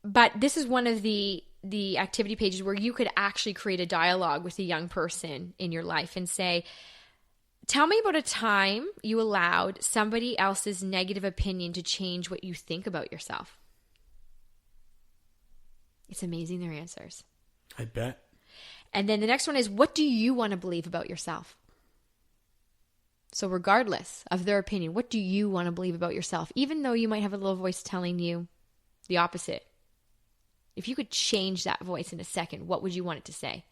But this is one of the activity pages where you could actually create a dialogue with a young person in your life and say, Tell me about a time you allowed somebody else's negative opinion to change what you think about yourself. It's amazing, their answers. I bet. And then the next one is, what do you want to believe about yourself? So regardless of their opinion, what do you want to believe about yourself? Even though you might have a little voice telling you the opposite. If you could change that voice in a second, what would you want it to say?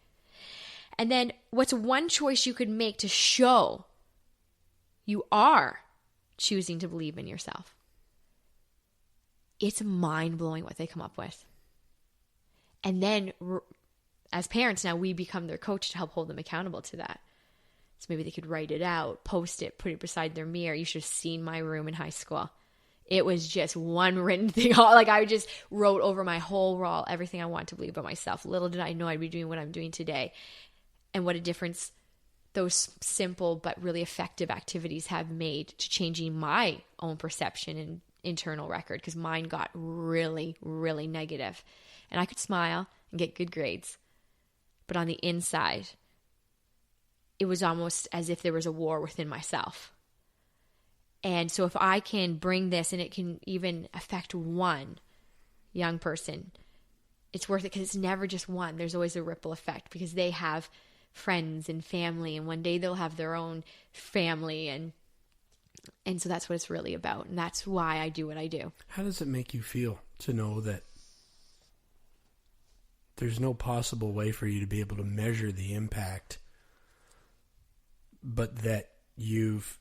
And then what's one choice you could make to show you are choosing to believe in yourself? It's mind-blowing what they come up with. And then as parents now, we become their coach to help hold them accountable to that. So maybe they could write it out, post it, put it beside their mirror. You should have seen my room in high school. It was just one written thing. Like I just wrote over my whole wall everything I want to believe about myself. Little did I know I'd be doing what I'm doing today. And what a difference those simple but really effective activities have made to changing my own perception and internal record, because mine got really, really negative. And I could smile and get good grades. But on the inside, it was almost as if there was a war within myself. And so if I can bring this, and it can even affect one young person, it's worth it, because it's never just one. There's always a ripple effect, because they have friends and family, and one day they'll have their own family, and so that's what it's really about, and that's why I do what I do. How does it make you feel to know that there's no possible way for you to be able to measure the impact, but that you've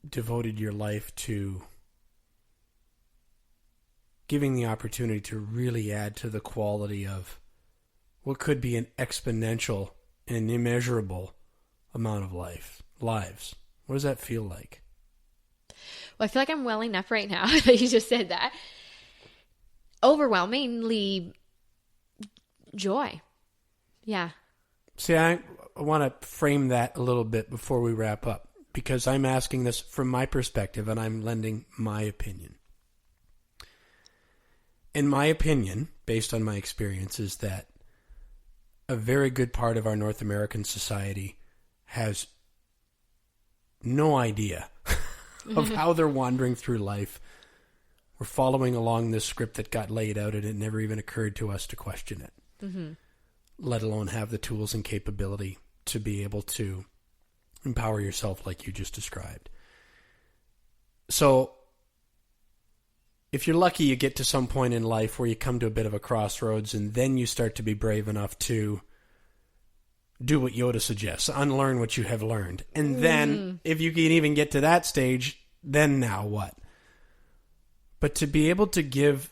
devoted your life to giving the opportunity to really add to the quality of what could be an exponential and immeasurable amount of lives? What does that feel like? Well, I feel like I'm welling up right now that you just said that. Overwhelmingly joy. Yeah. See, I want to frame that a little bit before we wrap up, because I'm asking this from my perspective and I'm lending my opinion. In my opinion, based on my experience, is that a very good part of our North American society has no idea of how they're wandering through life. We're following along this script that got laid out, and it never even occurred to us to question it, let alone have the tools and capability to be able to empower yourself like you just described. So if you're lucky, you get to some point in life where you come to a bit of a crossroads, and then you start to be brave enough to do what Yoda suggests, unlearn what you have learned. And then if you can even get to that stage, then now what? But to be able to give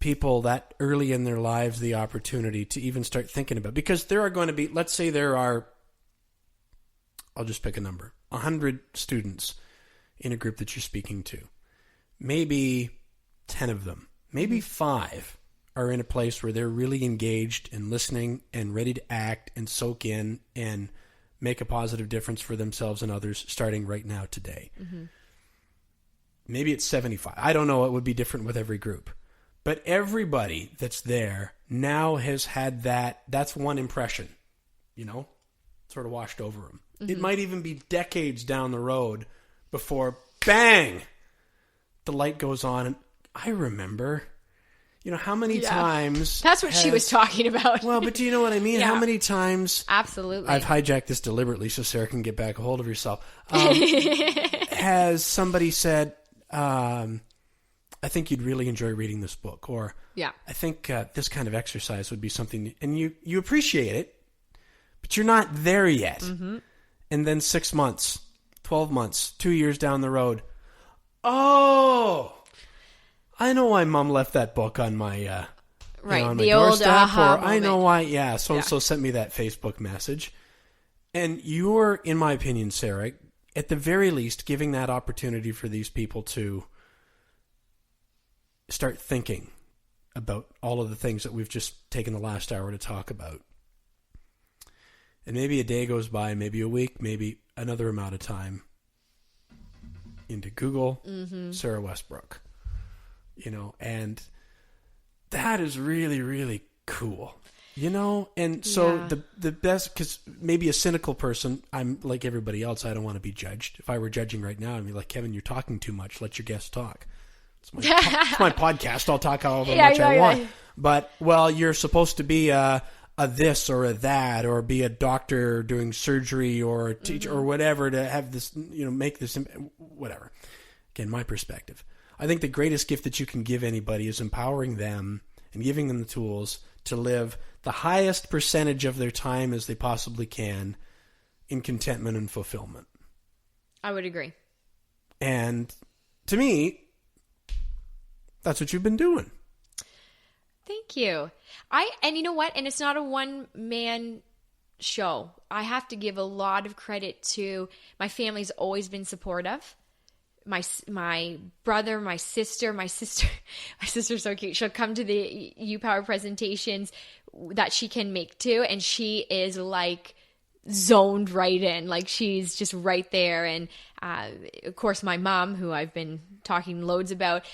people that early in their lives the opportunity to even start thinking about, because there are going to be, let's say there are, I'll just pick a number, 100 students in a group that you're speaking to. Maybe 10 of them, maybe 5 are in a place where they're really engaged and listening and ready to act and soak in and make a positive difference for themselves and others starting right now today. Maybe it's 75. I don't know. It would be different with every group. But everybody that's there now has had that's one impression, sort of washed over them. It might even be decades down the road before, bang, the light goes on. And I remember, how many times... That's what she was talking about. Well, but do you know what I mean? Yeah. How many times... Absolutely. I've hijacked this deliberately so Sarah can get back a hold of yourself. Has somebody said, I think you'd really enjoy reading this book, or I think this kind of exercise would be something, and you appreciate it, but you're not there yet. And then 6 months, 12 months, 2 years down the road, oh, I know why Mom left that book on my on the my old doorstep, aha or I know moment. why, so-and-so sent me that Facebook message. And you're, in my opinion, Sarah, at the very least, giving that opportunity for these people to start thinking about all of the things that we've just taken the last hour to talk about. And maybe a day goes by, maybe a week, maybe another amount of time into Google, Sara Westbrook, and that is really, really cool. And so Yeah. the best, because maybe a cynical person, I'm like everybody else, I don't want to be judged. If I were judging right now, I'd be like, Kevin, you're talking too much. Let your guest talk. It's my podcast. I'll talk however much I want. But, well, you're supposed to be a this or a that, or be a doctor doing surgery or a teacher or whatever to have this, make this, whatever. Again, my perspective. I think the greatest gift that you can give anybody is empowering them and giving them the tools to live the highest percentage of their time as they possibly can in contentment and fulfillment. I would agree. And to me, that's what you've been doing. Thank you. And you know what? And it's not a one-man show. I have to give a lot of credit to my family's always been supportive. My brother, my sister's so cute. She'll come to the U-Power presentations that she can make too, and she is like zoned right in. Like she's just right there. And of course, my mom, who I've been talking loads about,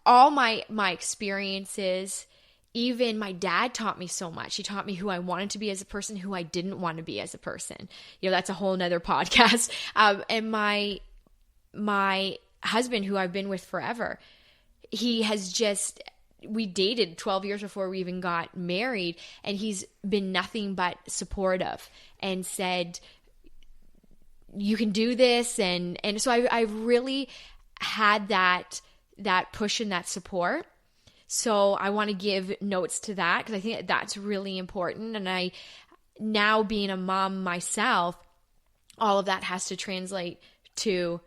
all my experiences. Even my dad taught me so much. He taught me who I wanted to be as a person, who I didn't want to be as a person. That's a whole nother podcast. And my husband, who I've been with forever, we dated 12 years before we even got married, and he's been nothing but supportive and said, you can do this. And so I really had that push and that support. So I want to give notes to that because I think that's really important. And now being a mom myself, all of that has to translate to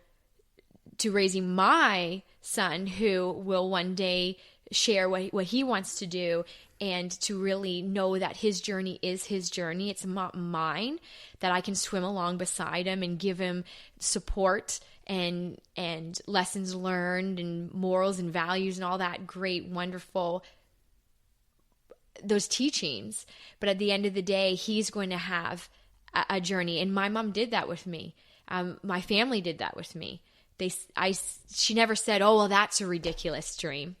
raising my son, who will one day share what he wants to do, and to really know that his journey is his journey. It's not mine, that I can swim along beside him and give him support and lessons learned and morals and values and all that great, wonderful, those teachings. But at the end of the day, he's going to have a journey. And my mom did that with me. My family did that with me. She never said, oh, well, that's a ridiculous dream.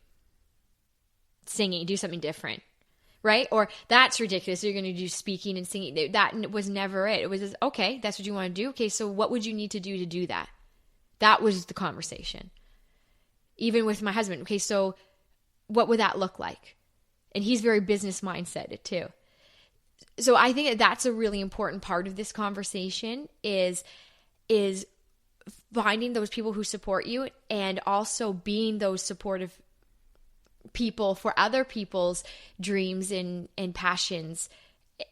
Singing, do something different. Right? Or that's ridiculous. You're going to do speaking and singing. That was never it. It was just, okay, that's what you want to do. Okay, so what would you need to do that? That was the conversation. Even with my husband. Okay, so what would that look like? And he's very business mindset too. So I think that's a really important part of this conversation is finding those people who support you, and also being those supportive people for other people's dreams and passions.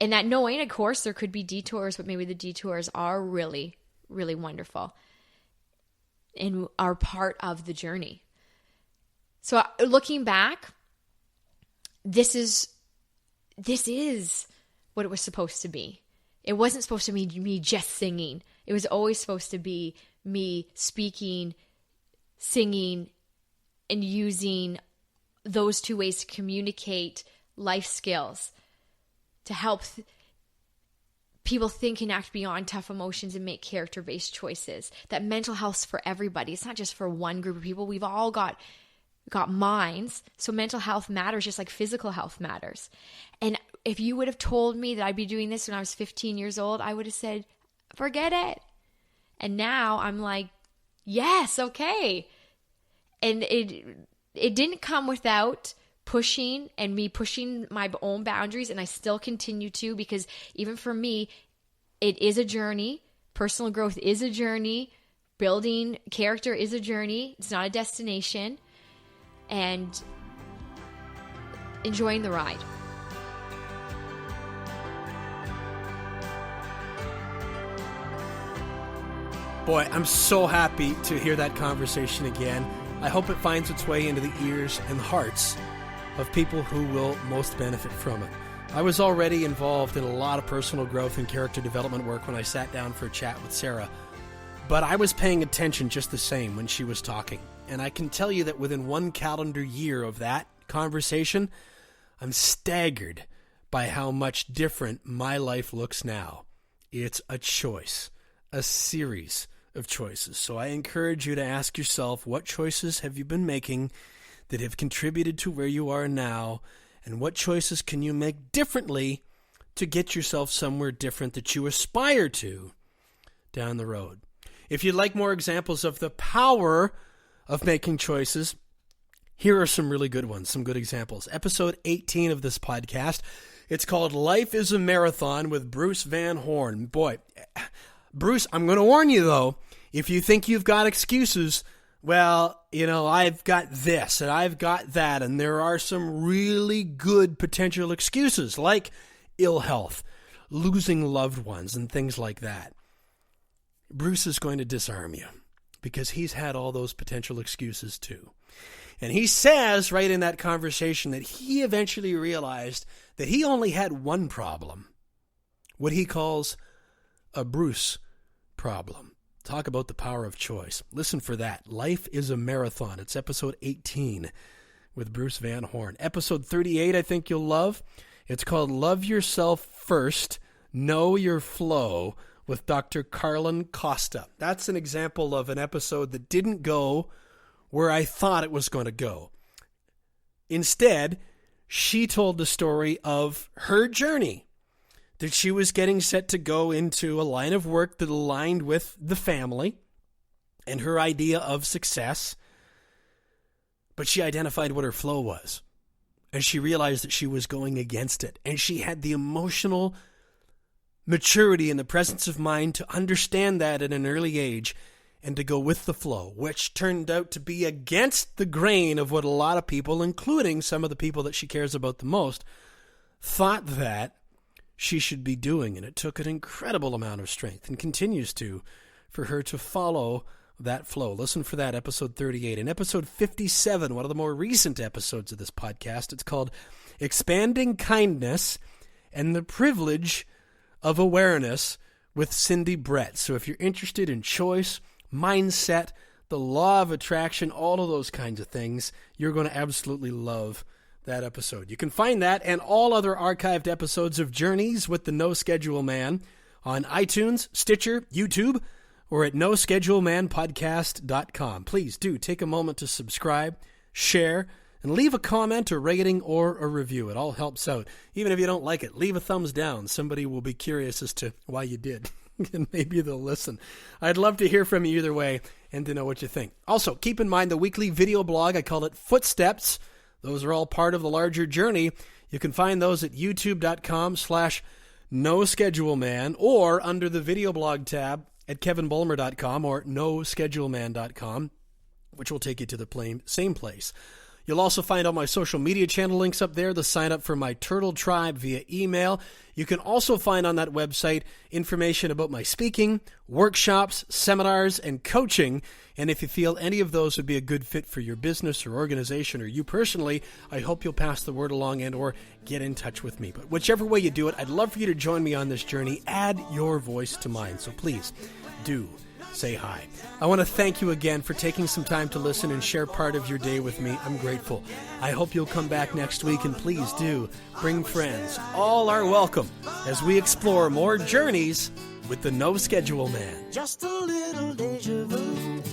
And that knowing, of course, there could be detours, but maybe the detours are really, really wonderful and are part of the journey. So looking back, this is what it was supposed to be. It wasn't supposed to be me just singing. It was always supposed to be me speaking, singing, and using those two ways to communicate life skills to help people think and act beyond tough emotions and make character-based choices. That mental health's for everybody. It's not just for one group of people. We've all got minds. So mental health matters just like physical health matters. And if you would have told me that I'd be doing this when I was 15 years old, I would have said, forget it. And now I'm like, yes, okay. And it didn't come without pushing and me pushing my own boundaries, and I still continue to, because even for me, it is a journey. Personal growth is a journey. Building character is a journey. It's not a destination. And enjoying the ride. Boy, I'm so happy to hear that conversation again. I hope it finds its way into the ears and hearts of people who will most benefit from it. I was already involved in a lot of personal growth and character development work when I sat down for a chat with Sara, but I was paying attention just the same when she was talking. And I can tell you that within one calendar year of that conversation, I'm staggered by how much different my life looks now. It's a choice, a series of choices. So I encourage you to ask yourself, what choices have you been making that have contributed to where you are now, and what choices can you make differently to get yourself somewhere different that you aspire to down the road. If you'd like more examples of the power of making choices, here are some really good ones, some good examples. Episode 18 of this podcast, it's called Life is a Marathon with Bruce Van Horn. Boy, Bruce, I'm going to warn you though, if you think you've got excuses, well, I've got this and I've got that, and there are some really good potential excuses like ill health, losing loved ones, and things like that. Bruce is going to disarm you because he's had all those potential excuses too. And he says right in that conversation that he eventually realized that he only had one problem, what he calls a Bruce problem. Talk about the power of choice. Listen for that. Life is a Marathon. It's episode 18 with Bruce Van Horn. Episode 38 I think you'll love. It's called Love Yourself First, Know Your Flow with Dr. Carlin Costa. That's an example of an episode that didn't go where I thought it was going to go. Instead, she told the story of her journey, that she was getting set to go into a line of work that aligned with the family and her idea of success, but she identified what her flow was, and she realized that she was going against it, and she had the emotional maturity and the presence of mind to understand that at an early age and to go with the flow, which turned out to be against the grain of what a lot of people, including some of the people that she cares about the most, thought that she should be doing. And it took an incredible amount of strength, and continues to, for her to follow that flow. Listen for that, episode 38. In episode 57, one of the more recent episodes of this podcast, it's called Expanding Kindness and the Privilege of Awareness with Cindy Brett. So if you're interested in choice, mindset, the law of attraction, all of those kinds of things, you're going to absolutely love that episode. You can find that and all other archived episodes of Journeys with the No Schedule Man on iTunes, Stitcher, YouTube, or at noschedulemanpodcast.com. Please do take a moment to subscribe, share, and leave a comment, a rating, or a review. It all helps out. Even if you don't like it, leave a thumbs down. Somebody will be curious as to why you did, and maybe they'll listen. I'd love to hear from you either way and to know what you think. Also, keep in mind the weekly video blog. I call it Footsteps. Those are all part of the larger journey. You can find those at youtube.com/noscheduleman or under the video blog tab at kevinbulmer.com or noscheduleman.com, which will take you to the same place. You'll also find all my social media channel links up there, the sign up for my Turtle Tribe via email. You can also find on that website information about my speaking, workshops, seminars, and coaching. And if you feel any of those would be a good fit for your business or organization or you personally, I hope you'll pass the word along and or get in touch with me. But whichever way you do it, I'd love for you to join me on this journey. Add your voice to mine. So please do say hi. I want to thank you again for taking some time to listen and share part of your day with me. I'm grateful. I hope you'll come back next week, and please do bring friends. All are welcome as we explore more journeys with the No Schedule Man. Just a little deja vu.